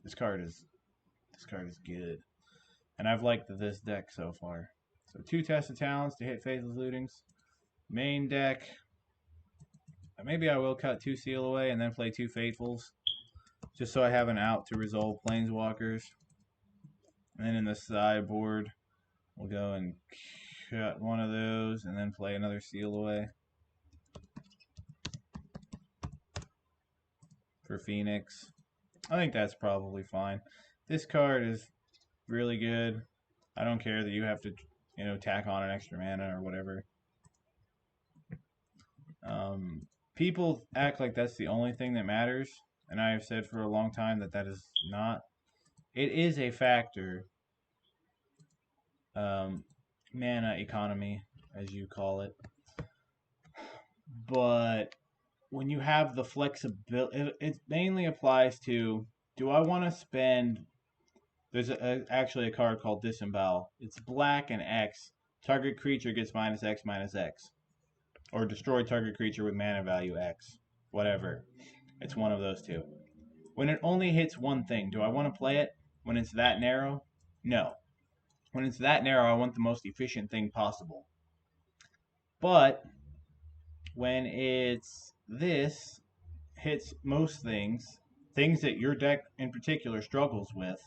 Speaker 1: This card is good. And I've liked this deck so far. So 2 Tested Talents to hit Faithless Lootings. Main deck. Maybe I will cut 2 Seal Away and then play 2 Faithfuls. Just so I have an out to resolve Planeswalkers. And then in the sideboard, we'll go and cut one of those and then play another Seal Away. For Phoenix. I think that's probably fine. This card is really good. I don't care that you have to, tack on an extra mana or whatever. people act like that's the only thing that matters, and I have said for a long time that that is not. It is a factor. Um, Mana economy, as you call it, but when you have the flexibility, it mainly applies to, do I want to spend. There's actually a card called Disembowel. It's black and X. Target creature gets -X/-X. Or destroy target creature with mana value X. Whatever. It's one of those two. When it only hits one thing, do I want to play it when it's that narrow? No. When it's that narrow, I want the most efficient thing possible. But when it's this, hits most things, things that your deck in particular struggles with,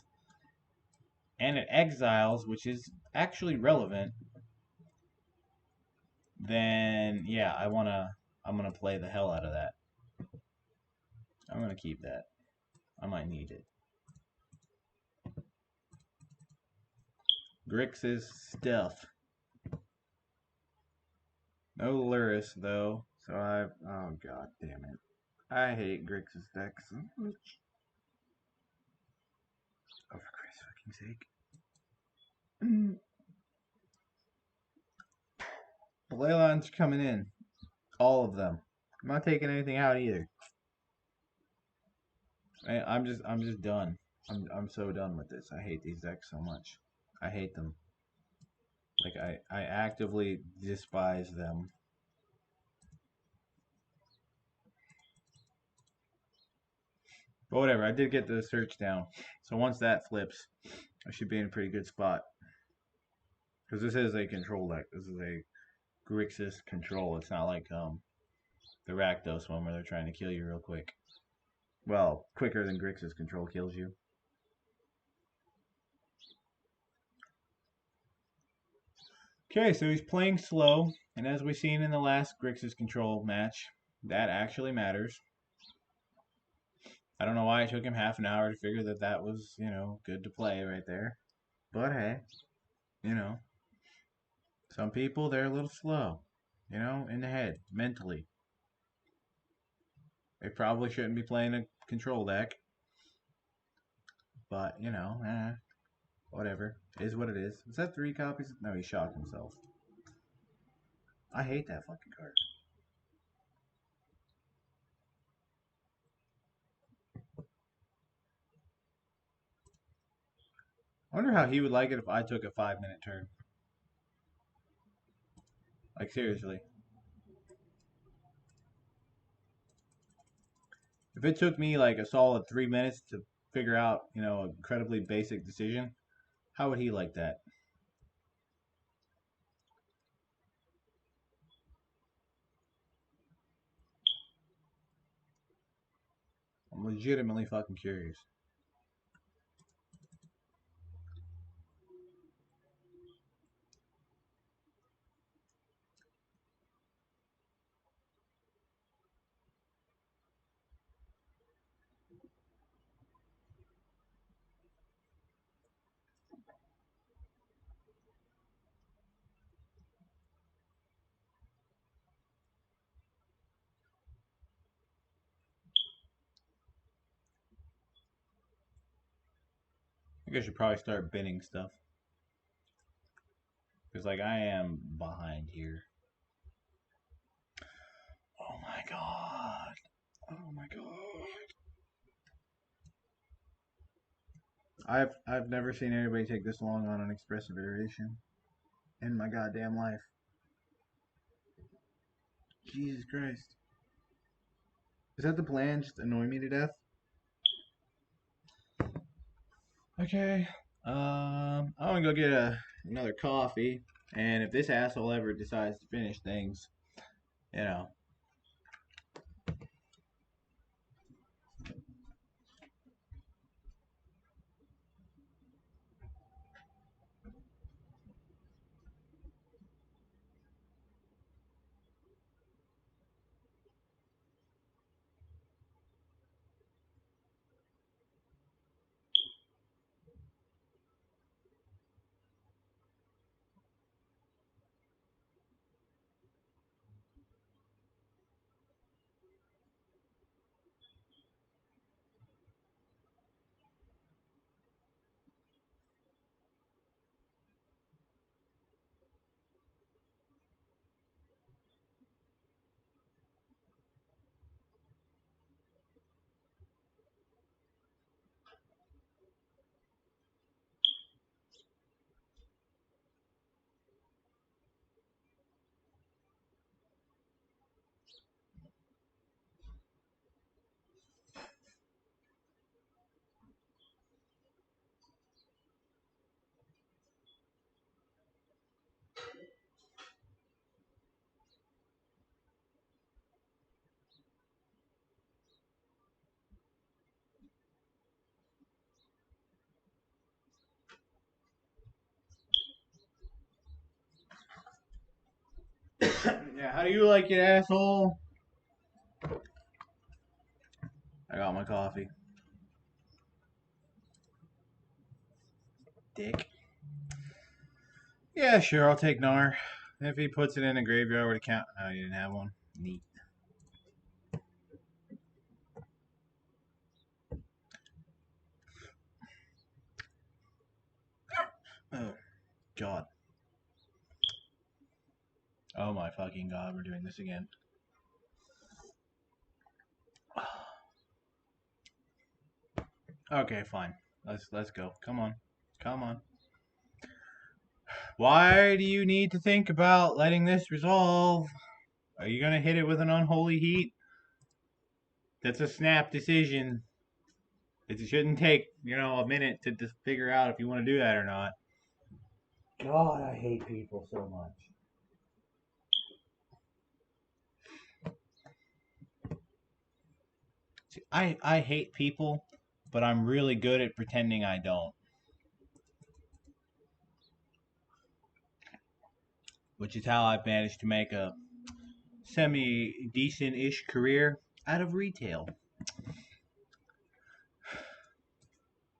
Speaker 1: and it exiles, which is actually relevant, then yeah, I'm gonna play the hell out of that. I'm gonna keep that. I might need it. Grixis stuff. No Luris though, so oh god damn it. I hate Grixis decks. Oh, for Christ's fucking sake. The Leylon's coming in. All of them. I'm not taking anything out either. I'm just done. I'm so done with this. I hate these decks so much. I hate them. Like I actively despise them. But whatever, I did get the search down. So once that flips, I should be in a pretty good spot. Because this is a control deck. This is a Grixis control. It's not like the Rakdos one where they're trying to kill you real quick. Well, quicker than Grixis control kills you. Okay, so he's playing slow, and as we've seen in the last Grixis control match, that actually matters. I don't know why it took him half an hour to figure that that was, good to play right there. But hey, you know, some people, they're a little slow, in the head, mentally. They probably shouldn't be playing a control deck. But, whatever. It is what it is. Is that 3 copies? No, he shot himself. I hate that fucking card. I wonder how he would like it if I took a 5-minute turn. Like, seriously. If it took me like a solid 3 minutes to figure out, an incredibly basic decision, how would he like that? I'm legitimately fucking curious. I think I should probably start binning stuff. Because, like, I am behind here. Oh my god. Oh my god. I've never seen anybody take this long on an expressive iteration in my goddamn life. Jesus Christ. Is that the plan? Just annoy me to death? Okay. I'm gonna go get another coffee, and if this asshole ever decides to finish things, you know, How do you like it, asshole? I got my coffee. Dick. Yeah, sure, I'll take Nar. If he puts it in a graveyard with a count. Oh, you didn't have one? Neat. Oh, God. Oh my fucking God, we're doing this again. Okay, fine. Let's go. Come on. Come on. Why do you need to think about letting this resolve? Are you gonna hit it with an unholy heat? That's a snap decision. It shouldn't take, a minute to just figure out if you want to do that or not. God, I hate people so much. See, I hate people, but I'm really good at pretending I don't. Which is how I've managed to make a semi-decent-ish career out of retail.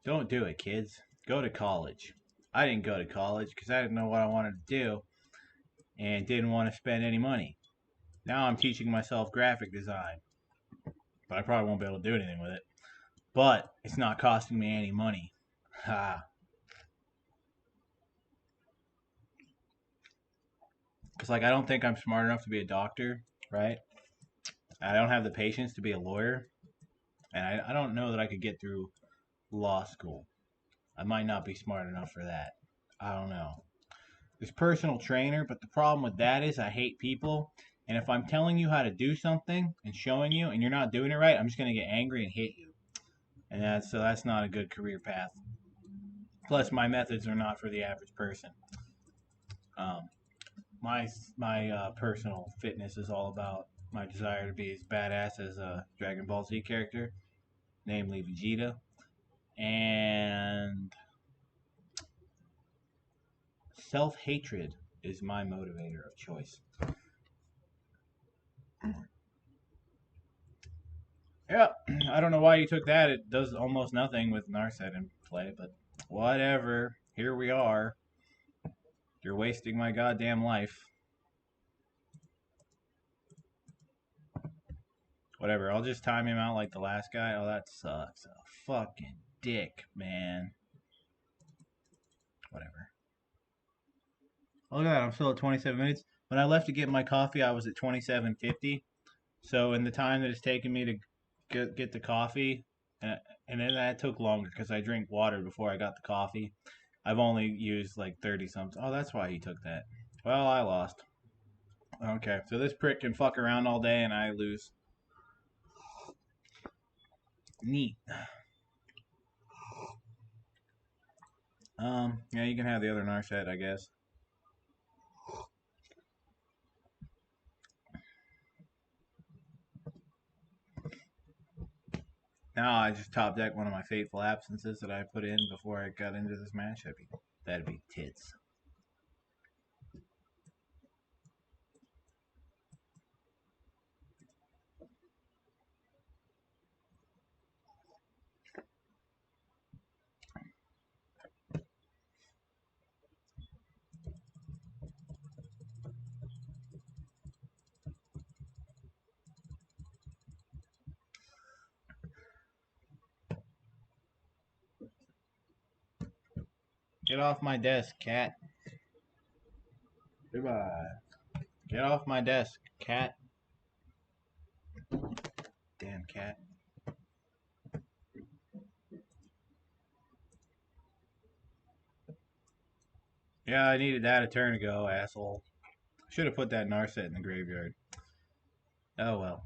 Speaker 1: Don't do it, kids. Go to college. I didn't go to college because I didn't know what I wanted to do and didn't want to spend any money. Now I'm teaching myself graphic design, but I probably won't be able to do anything with it. But it's not costing me any money. Ha. Because, I don't think I'm smart enough to be a doctor, right? I don't have the patience to be a lawyer. And I don't know that I could get through law school. I might not be smart enough for that. I don't know. There's personal trainer, but the problem with that is I hate people. And if I'm telling you how to do something and showing you and you're not doing it right, I'm just going to get angry and hit you. And that's not a good career path. Plus, my methods are not for the average person. Um, my personal fitness is all about my desire to be as badass as a Dragon Ball Z character, namely Vegeta, and self-hatred is my motivator of choice. Yeah, I don't know why you took that. It does almost nothing with Narset in play, but whatever. Here we are. You're wasting my goddamn life. Whatever, I'll just time him out like the last guy. Oh, that sucks. A fucking dick, man. Whatever. Look at that, I'm still at 27 minutes. When I left to get my coffee, I was at 27:50. So in the time that it's taken me to get the coffee, and then that took longer because I drink water before I got the coffee. I've only used like 30 something. Oh, that's why he took that. Well, I lost. Okay, so this prick can fuck around all day and I lose. Neat. Yeah, you can have the other Narset, I guess. Now I just top deck one of my fateful absences that I put in before I got into this match. That'd be tits. Get off my desk, cat. Goodbye. Get off my desk, cat. Damn cat. Yeah, I needed that a turn ago, asshole. Should have put that Narset in the graveyard. Oh well.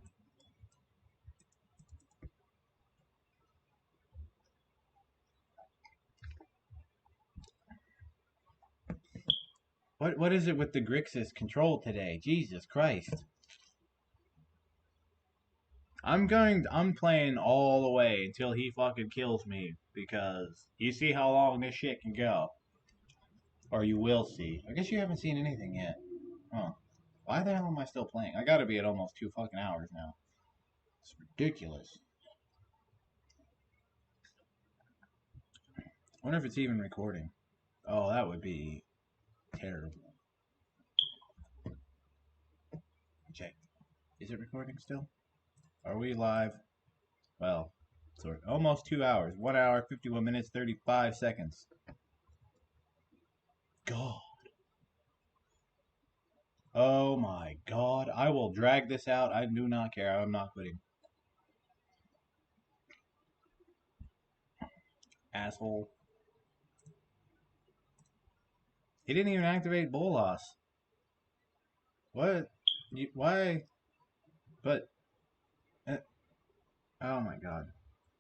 Speaker 1: What is it with the Grixis control today? Jesus Christ. I'm playing all the way until he fucking kills me because you see how long this shit can go. Or you will see. I guess you haven't seen anything yet. Huh. Why the hell am I still playing? I gotta be at almost 2 fucking hours now. It's ridiculous. I wonder if it's even recording. Oh, that would be terrible. Check. Is it recording still? Are we live? Well, sort of. Almost 2 hours. 1 hour, 51 minutes, 35 seconds. God. Oh my God. I will drag this out. I do not care. I'm not quitting. Asshole. He didn't even activate Bolas. What? Why? But. Uh, oh my God.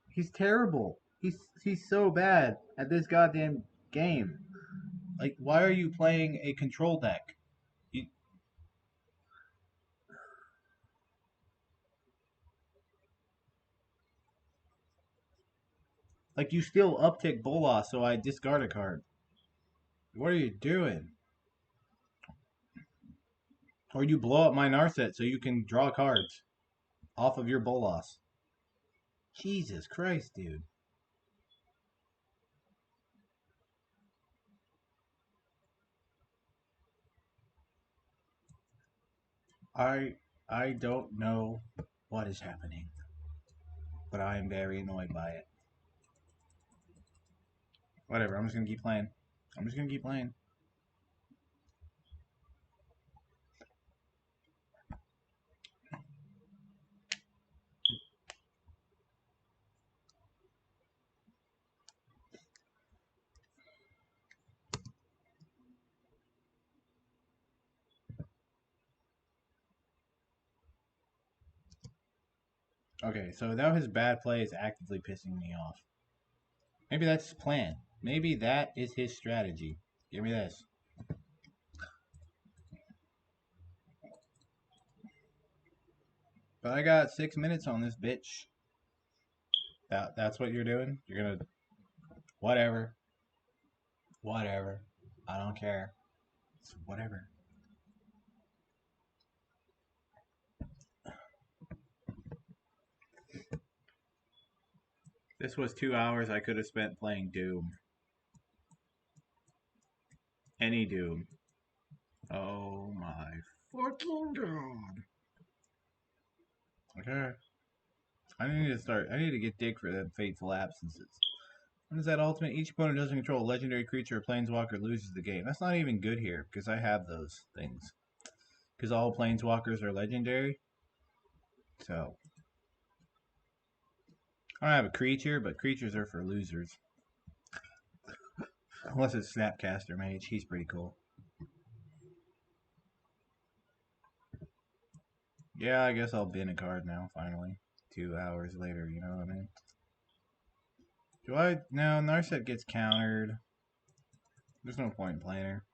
Speaker 1: He's terrible. He's so bad at this goddamn game. Like, why are you playing a control deck? You, like, you still uptick Bolas, so I discard a card. What are you doing? Or you blow up my Narset so you can draw cards off of your Bolas. Jesus Christ, dude. I I don't know what is happening, but I am very annoyed by it. Whatever, I'm just gonna keep playing. I'm just gonna keep playing. Okay, so now his bad play is actively pissing me off. Maybe that's his plan. Maybe that is his strategy. Give me this. But I got 6 minutes on this bitch. That's what you're doing? You're gonna whatever. Whatever. I don't care. It's whatever. This was 2 hours I could have spent playing Doom. Any Doom. Oh my fucking god. Okay. I need to get Dig for them fateful absences. When is that ultimate? Each opponent doesn't control a legendary creature or planeswalker loses the game. That's not even good here because I have those things. Because all planeswalkers are legendary. So I don't have a creature, but creatures are for losers. Unless it's Snapcaster Mage, he's pretty cool. Yeah, I guess I'll bin a card now, finally. 2 hours later, you know what I mean? Do I? No, Narset gets countered. There's no point in playing her.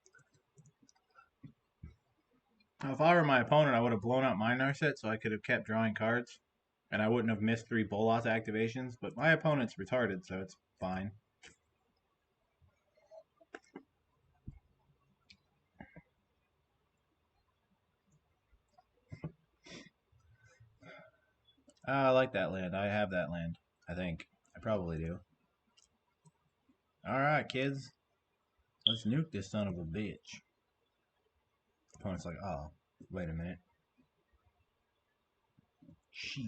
Speaker 1: Now, if I were my opponent, I would have blown out my Narset so I could have kept drawing cards. And I wouldn't have missed 3 Bolas activations. But my opponent's retarded, so it's fine. I like that land. I have that land. I think. I probably do. Alright, kids. Let's nuke this son of a bitch. Opponent's like, oh, wait a minute. Shit.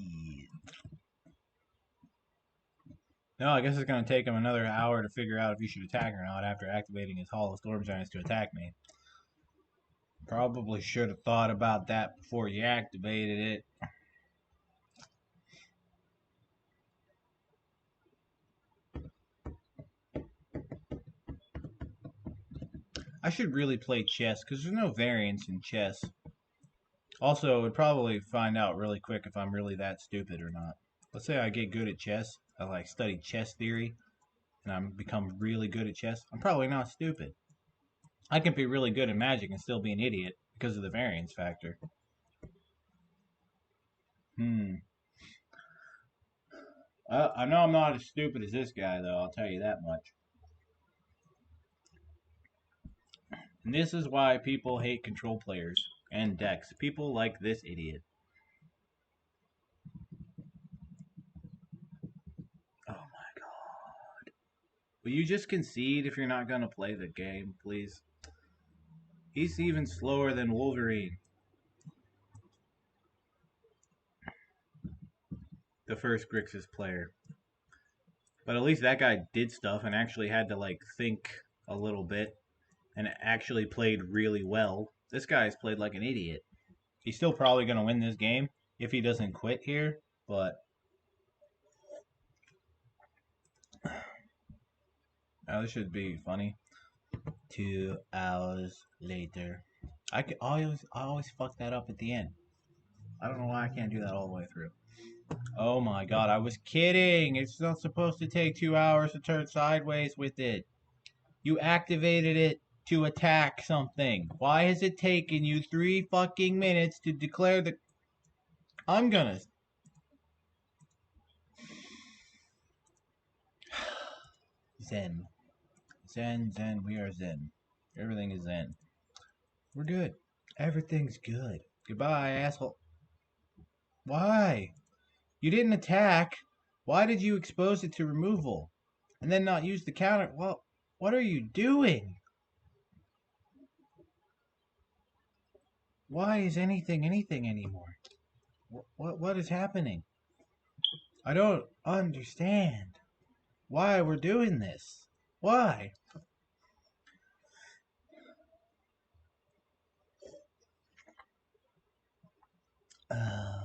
Speaker 1: No, I guess it's going to take him another hour to figure out if he should attack or not after activating his Hall of Storm Giants to attack me. Probably should have thought about that before you activated it. I should really play chess because there's no variance in chess. Also, would probably find out really quick if I'm really that stupid or not. Let's say I get good at chess. I like study chess theory and I'm become really good at chess. I'm probably not stupid. I can be really good at magic and still be an idiot because of the variance factor. I know I'm not as stupid as this guy, though. I'll tell you that much. And this is why people hate control players. and Dex. People like this idiot. Oh my god. Will you just concede if you're not going to play the game, please? He's even slower than Wolverine, the first Grixis player. But at least that guy did stuff and actually had to like think a little bit and actually played really well. This guy's played like an idiot. He's still probably going to win this game if he doesn't quit here, but this should be funny. 2 hours later. I always fuck that up at the end. I don't know why I can't do that all the way through. Oh my god, I was kidding. It's not supposed to take 2 hours to turn sideways with it. You activated it to attack something. Why has it taken you 3 fucking minutes to declare the... I'm gonna... Zen. Zen, Zen, we are Zen. Everything is Zen. We're good. Everything's good. Goodbye, asshole. Why? You didn't attack. Why did you expose it to removal? And then not use the counter? Well, what are you doing? Why is anything anymore? What is happening? I don't understand why we're doing this. Why? Oh.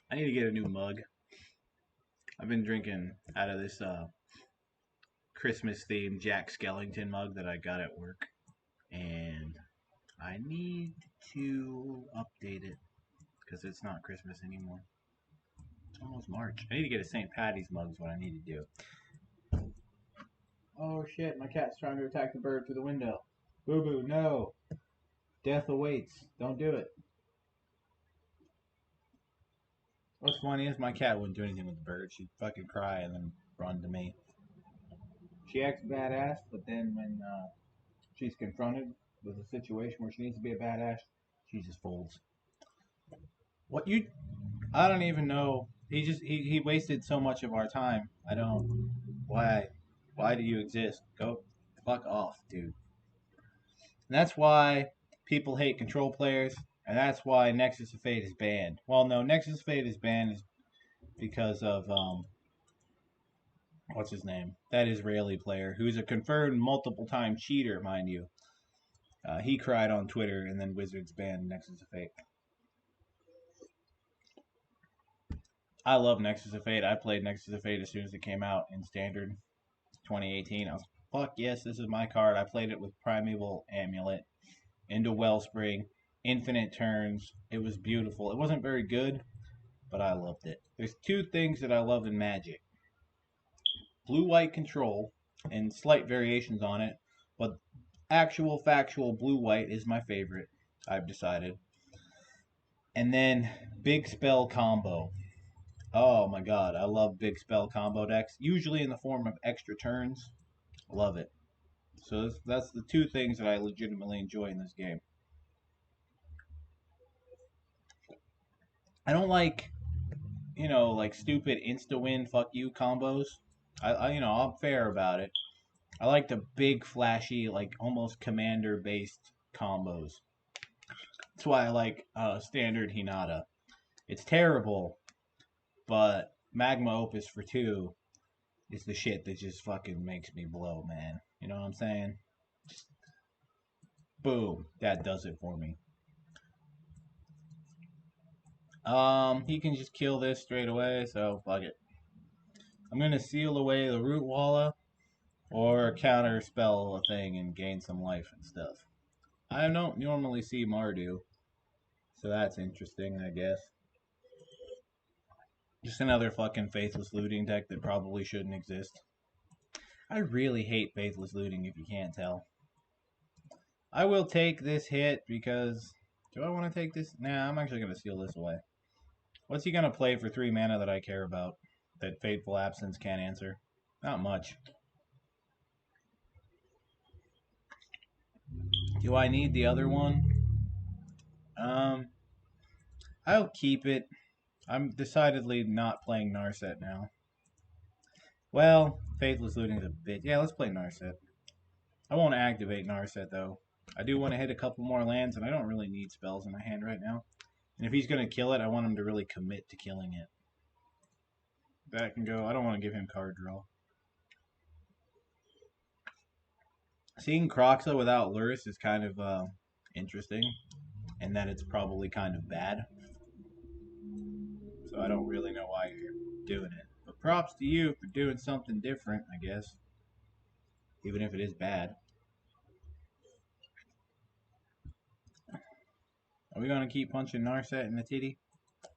Speaker 1: I need to get a new mug. I've been drinking out of this Christmas themed Jack Skellington mug that I got at work. And I need to update it because it's not Christmas anymore. It's almost March. I need to get a St. Patty's mug is what I need to do. Oh shit, my cat's trying to attack the bird through the window. Boo boo, no. Death awaits. Don't do it. What's funny is my cat wouldn't do anything with the bird. She'd fucking cry and then run to me. She acts badass, but then when she's confronted with a situation where she needs to be a badass, she just folds. What you? I don't even know. He wasted so much of our time. I don't. Why? Why do you exist? Go fuck off, dude. And that's why people hate control players, and that's why Nexus of Fate is banned. Well, no, Nexus of Fate is banned because of what's his name? That Israeli player who's a confirmed multiple time cheater, mind you. He cried on Twitter, and then Wizards banned Nexus of Fate. I love Nexus of Fate. I played Nexus of Fate as soon as it came out in Standard 2018. I was fuck yes, this is my card. I played it with Primeval Amulet into Wellspring, infinite turns. It was beautiful. It wasn't very good, but I loved it. There's 2 things that I love in Magic: blue-white control and slight variations on it, but actual factual blue-white is my favorite. I've decided. And then big spell combo. Oh my god, I love big spell combo decks, usually in the form of extra turns. Love it. So that's the 2 things that I legitimately enjoy in this game. I don't like, like stupid insta-win fuck you combos. I'm fair about it. I like the big flashy, like almost commander-based combos. That's why I like standard Hinata. It's terrible, but Magma Opus for 2 It's the shit that just fucking makes me blow, man. You know what I'm saying? Boom. That does it for me. He can just kill this straight away, so fuck it. I'm gonna seal away the root walla or counter spell a thing and gain some life and stuff. I don't normally see Mardu, so that's interesting, I guess. Just another fucking faithless looting deck that probably shouldn't exist. I really hate faithless looting if you can't tell. I will take this hit because... Do I want to take this? Nah, I'm actually going to seal this away. What's he going to play for 3 mana that I care about? That Fateful Absence can't answer? Not much. Do I need the other one? I'll keep it. I'm decidedly not playing Narset now. Well, Faithless Looting is a bit... Yeah, let's play Narset. I won't activate Narset, though. I do want to hit a couple more lands, and I don't really need spells in my hand right now. And if he's going to kill it, I want him to really commit to killing it. That can go. I don't want to give him card draw. Seeing Croxa without Lurrus is kind of interesting, and that it's probably kind of bad. So I don't really know why you're doing it. But props to you for doing something different, I guess. Even if it is bad. Are we going to keep punching Narset in the titty?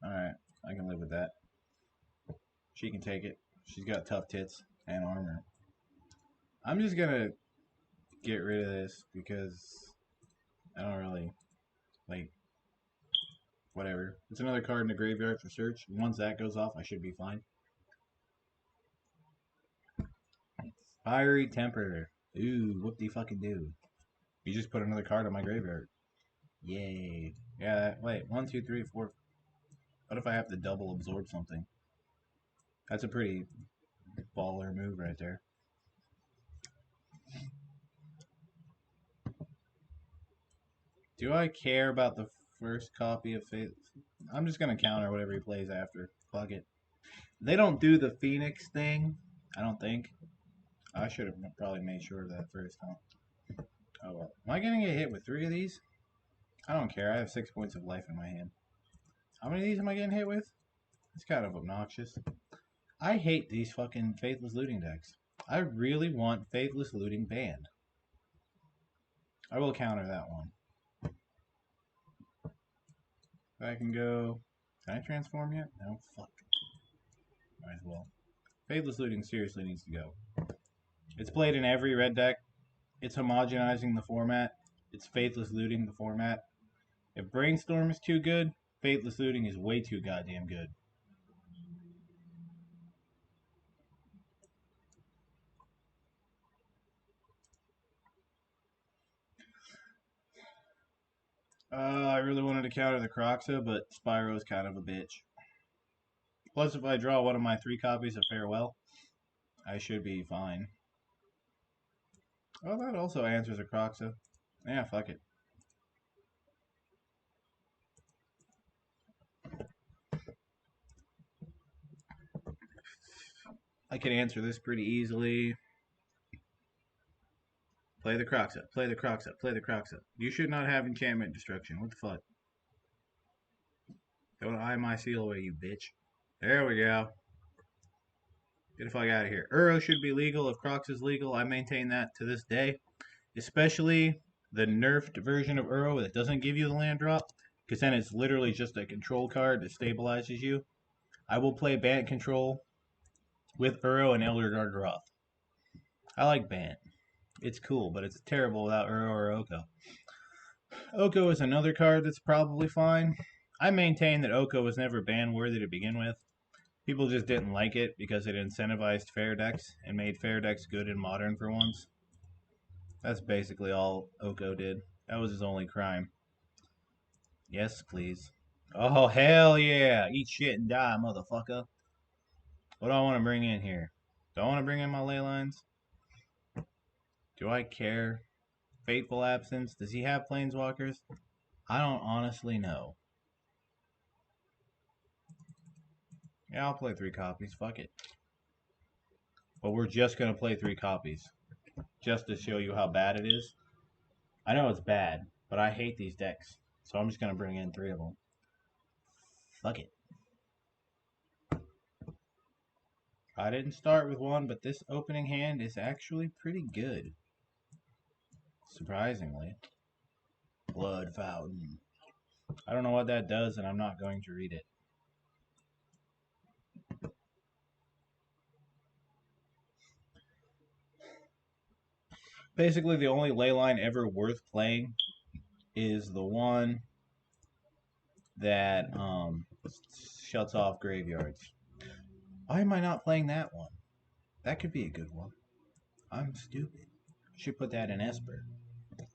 Speaker 1: Alright, I can live with that. She can take it. She's got tough tits and armor. I'm just going to get rid of this because I don't really, like, whatever. It's another card in the graveyard for search. Once that goes off, I should be fine. Fiery Temper. Ooh, whoop-de-fucking do. You just put another card on my graveyard. Yay. Yeah, wait. 1, 2, 3, 4. What if I have to double absorb something? That's a pretty baller move right there. Do I care about the first copy of Fate? I'm just going to counter whatever he plays after. Fuck it. They don't do the Phoenix thing, I don't think. I should have probably made sure of that first, huh? Oh well. Am I going to get hit with 3 of these? I don't care. I have 6 points of life in my hand. How many of these am I getting hit with? It's kind of obnoxious. I hate these fucking Faithless Looting decks. I really want Faithless Looting banned. I will counter that one. If I can go... Can I transform yet? No? Fuck. Might as well. Faithless Looting seriously needs to go. It's played in every red deck. It's homogenizing the format. It's Faithless Looting the format. If Brainstorm is too good, Faithless Looting is way too goddamn good. I really wanted to counter the Croxa, but Spyro's kind of a bitch. Plus, if I draw one of my 3 copies of Farewell, I should be fine. Oh, that also answers a Croxa. Yeah, fuck it. I can answer this pretty easily. Play the Croxa, play the Croxa, play the Croxa. You should not have enchantment destruction. What the fuck? Don't eye my seal away, you bitch. There we go. Get the fuck out of here. Uro should be legal if Crocs is legal. I maintain that to this day. Especially the nerfed version of Uro that doesn't give you the land drop. Because then it's literally just a control card that stabilizes you. I will play Bant Control with Uro and Elder Gargaroth. I like Bant. It's cool, but it's terrible without Uro or Oko. Oko is another card that's probably fine. I maintain that Oko was never ban worthy to begin with. People just didn't like it because it incentivized fair decks and made fair decks good in Modern for once. That's basically all Oko did. That was his only crime. Yes, please. Oh, hell yeah. Eat shit and die, motherfucker. What do I want to bring in here? Do I want to bring in my ley lines? Do I care? Fateful Absence? Does he have Planeswalkers? I don't honestly know. Yeah, I'll play 3 copies. Fuck it. But we're just going to play 3 copies. Just to show you how bad it is. I know it's bad, but I hate these decks. So I'm just going to bring in 3 of them. Fuck it. I didn't start with one, but this opening hand is actually pretty good. Surprisingly. Blood Fountain. I don't know what that does, and I'm not going to read it. Basically, the only leyline ever worth playing is the one that shuts off graveyards. Why am I not playing that one? That could be a good one. I'm stupid. Should put that in Esper.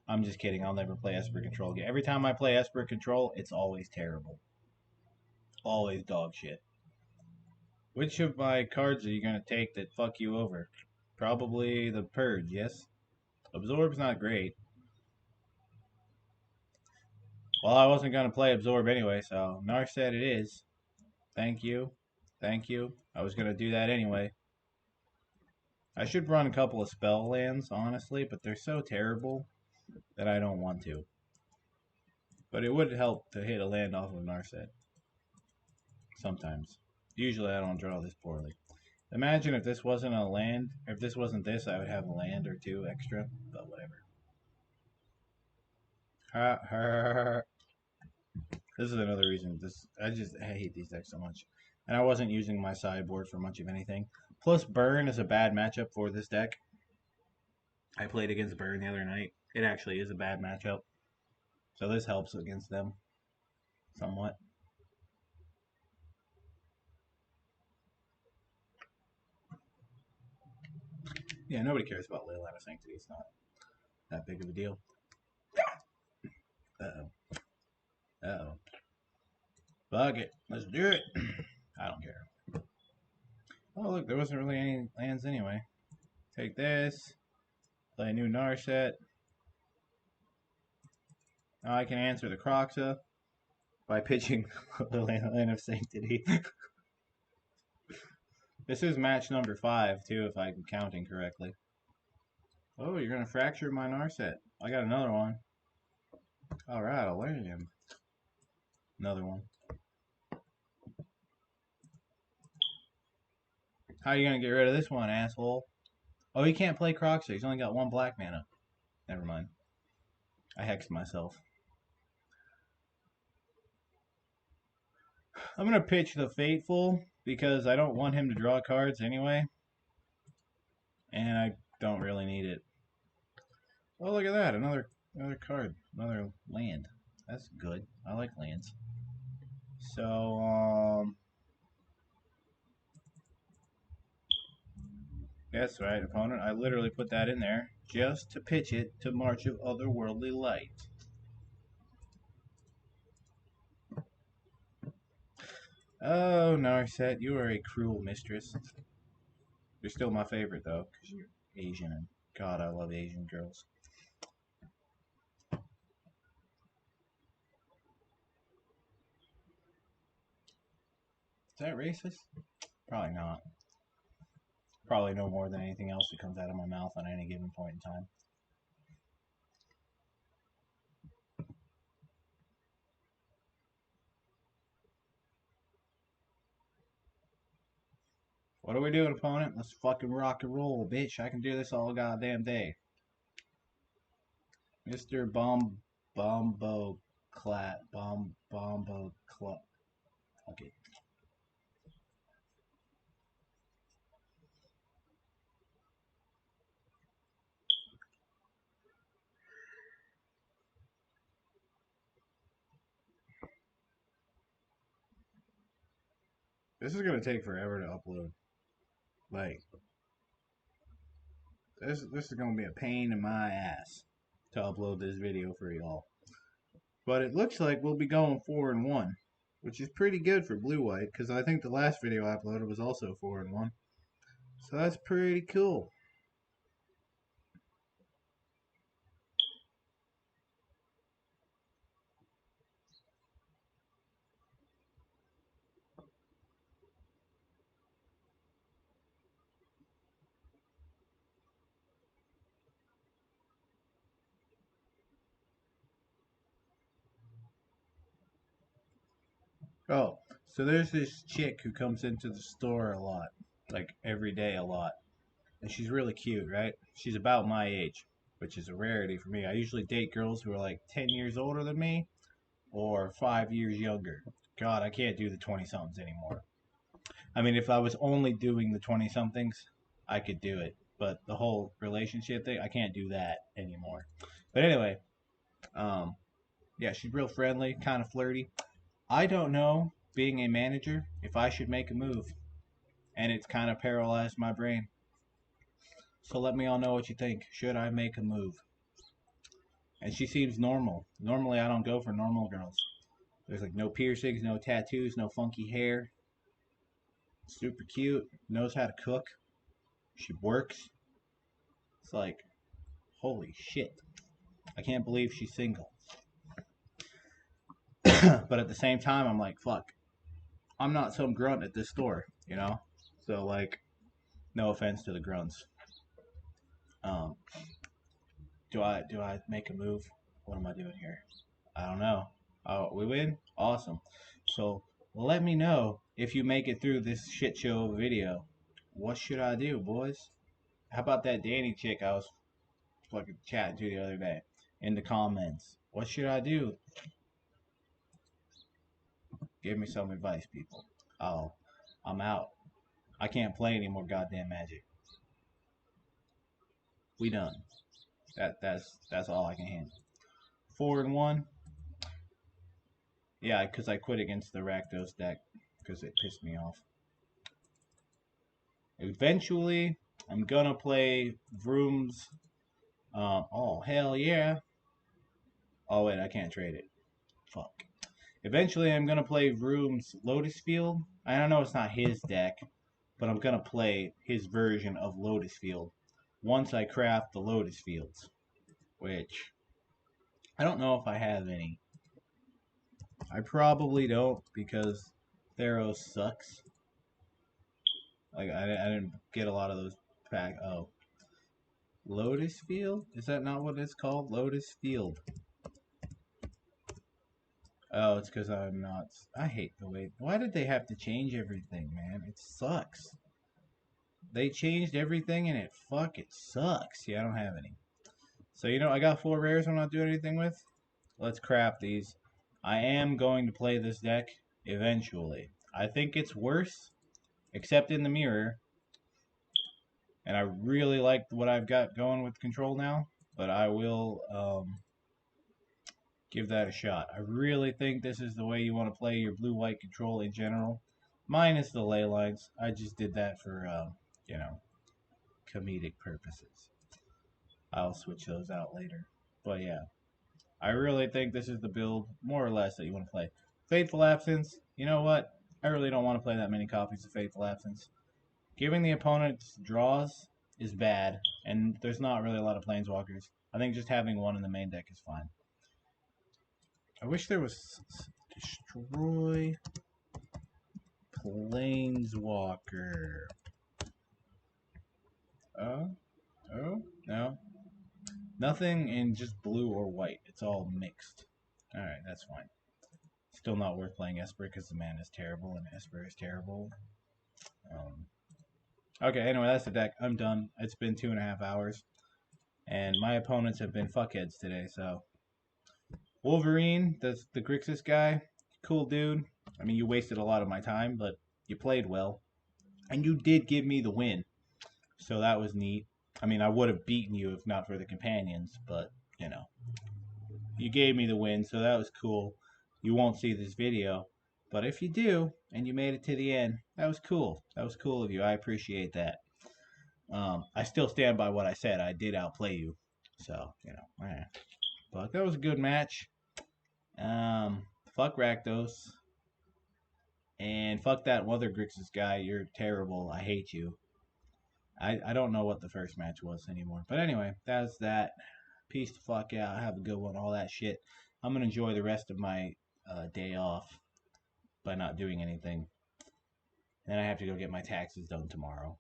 Speaker 1: I'm just kidding. I'll never play Esper Control again. Every time I play Esper Control, it's always terrible. Always dog shit. Which of my cards are you going to take that fuck you over? Probably the Purge, yes? Absorb's not great. Well, I wasn't going to play Absorb anyway, so Narset it is. Thank you. Thank you. I was going to do that anyway. I should run a couple of spell lands, honestly, but they're so terrible that I don't want to. But it would help to hit a land off of Narset. Sometimes. Usually I don't draw this poorly. Imagine if this wasn't a land. If this wasn't this, I would have a land or 2 extra. But whatever. This is another reason. I hate these decks so much. And I wasn't using my sideboard for much of anything. Plus, Burn is a bad matchup for this deck. I played against Burn the other night. It actually is a bad matchup. So this helps against them. Somewhat. Yeah, nobody cares about Leyline of Sanctity. It's not that big of a deal. Uh-oh. Uh-oh. Fuck it. Let's do it. I don't care. Oh, look, there wasn't really any lands anyway. Take this. Play a new Narset. Now I can answer the Croxa by pitching the Land of Sanctity. This is match number 5, too, if I'm counting correctly. Oh, you're going to fracture my Narset. I got another one. Alright, I'll learn him. Another one. How are you going to get rid of this one, asshole? Oh, he can't play Croxa. He's only got 1 black mana. Never mind. I hexed myself. I'm going to pitch the Fateful because I don't want him to draw cards anyway. And I don't really need it. Oh, look at that. Another card. Another land. That's good. I like lands. So, that's right, opponent. I literally put that in there just to pitch it to March of Otherworldly Light. Oh, Narset, you are a cruel mistress. You're still my favorite, though, because you're Asian, and God, I love Asian girls. Is that racist? Probably not. Probably no more than anything else that comes out of my mouth on any given point in time. What are we doing, opponent? Let's fucking rock and roll, bitch. I can do this all goddamn day. Mr. Bombo Clat. Bombo Clat. Okay. This is going to take forever to upload. Like, this is going to be a pain in my ass to upload this video for y'all. But it looks like we'll be going 4-1, which is pretty good for blue-white, because I think the last video I uploaded was also 4-1. So that's pretty cool. Oh, so there's this chick who comes into the store a lot, like every day a lot. And she's really cute, right? She's about my age, which is a rarity for me. I usually date girls who are like 10 years older than me or 5 years younger. God, I can't do the 20 somethings anymore. I mean, if I was only doing the 20 somethings, I could do it. But the whole relationship thing, I can't do that anymore. But anyway, um, yeah, she's real friendly, kind of flirty. I don't know, being a manager, if I should make a move. And it's kind of paralyzed my brain. So let me all know what you think. Should I make a move? And she seems normal. Normally, I don't go for normal girls. There's like no piercings, no tattoos, no funky hair. Super cute. Knows how to cook. She works. It's like, holy shit. I can't believe she's single. But at the same time, I'm like, fuck. I'm not some grunt at this store, you know? So, like, no offense to the grunts. Um, do I make a move? What am I doing here? I don't know. Oh, we win? Awesome. So let me know if you make it through this shit show video. What should I do, boys? How about that Danny chick I was fucking chatting to the other day in the comments? What should I do? Give me some advice, people. Oh, I'm out. I can't play any more goddamn Magic. We done. That's all I can handle. 4-1. Yeah, because I quit against the Rakdos deck because it pissed me off. Eventually, I'm gonna play Vroom's. Oh hell yeah! Oh wait, I can't trade it. Fuck. Eventually, I'm gonna play Vroom's Lotus Field. I don't know it's not his deck, but I'm gonna play his version of Lotus Field once I craft the Lotus Fields, which I don't know if I have any. I probably don't because Theros sucks. Like I didn't get a lot of those pack. Oh, Lotus Field? Is that not what it's called? Lotus Field. Oh, it's because I'm not. I hate the way. Why did they have to change everything, man? It sucks. They changed everything and it sucks. Yeah, I don't have any. So, I got 4 rares I'm not doing anything with. Let's craft these. I am going to play this deck eventually. I think it's worse, except in the mirror. And I really like what I've got going with control now. But I will give that a shot. I really think this is the way you want to play your blue-white control in general. Minus the ley lines. I just did that for, you know, comedic purposes. I'll switch those out later. But yeah, I really think this is the build, more or less, that you want to play. Faithful Absence. You know what? I really don't want to play that many copies of Faithful Absence. Giving the opponent draws is bad, and there's not really a lot of Planeswalkers. I think just having one in the main deck is fine. I wish there was destroy Planeswalker. Oh, no. Nothing in just blue or white. It's all mixed. Alright, that's fine. Still not worth playing Esper because the mana is terrible and Esper is terrible. Okay, anyway, that's the deck. I'm done. It's been 2.5 hours. And my opponents have been fuckheads today, so. Wolverine, that's the Grixis guy. Cool dude. I mean, you wasted a lot of my time, but you played well. And you did give me the win. So that was neat. I mean, I would have beaten you if not for the companions, but, you gave me the win, so that was cool. You won't see this video, but if you do, and you made it to the end, that was cool. That was cool of you. I appreciate that. I still stand by what I said. I did outplay you. So, but that was a good match. Fuck Rakdos. And fuck that other Grixis guy. You're terrible. I hate you. I don't know what the first match was anymore. But anyway, that's that. Peace the fuck out. Have a good one. All that shit. I'm going to enjoy the rest of my day off by not doing anything. Then I have to go get my taxes done tomorrow.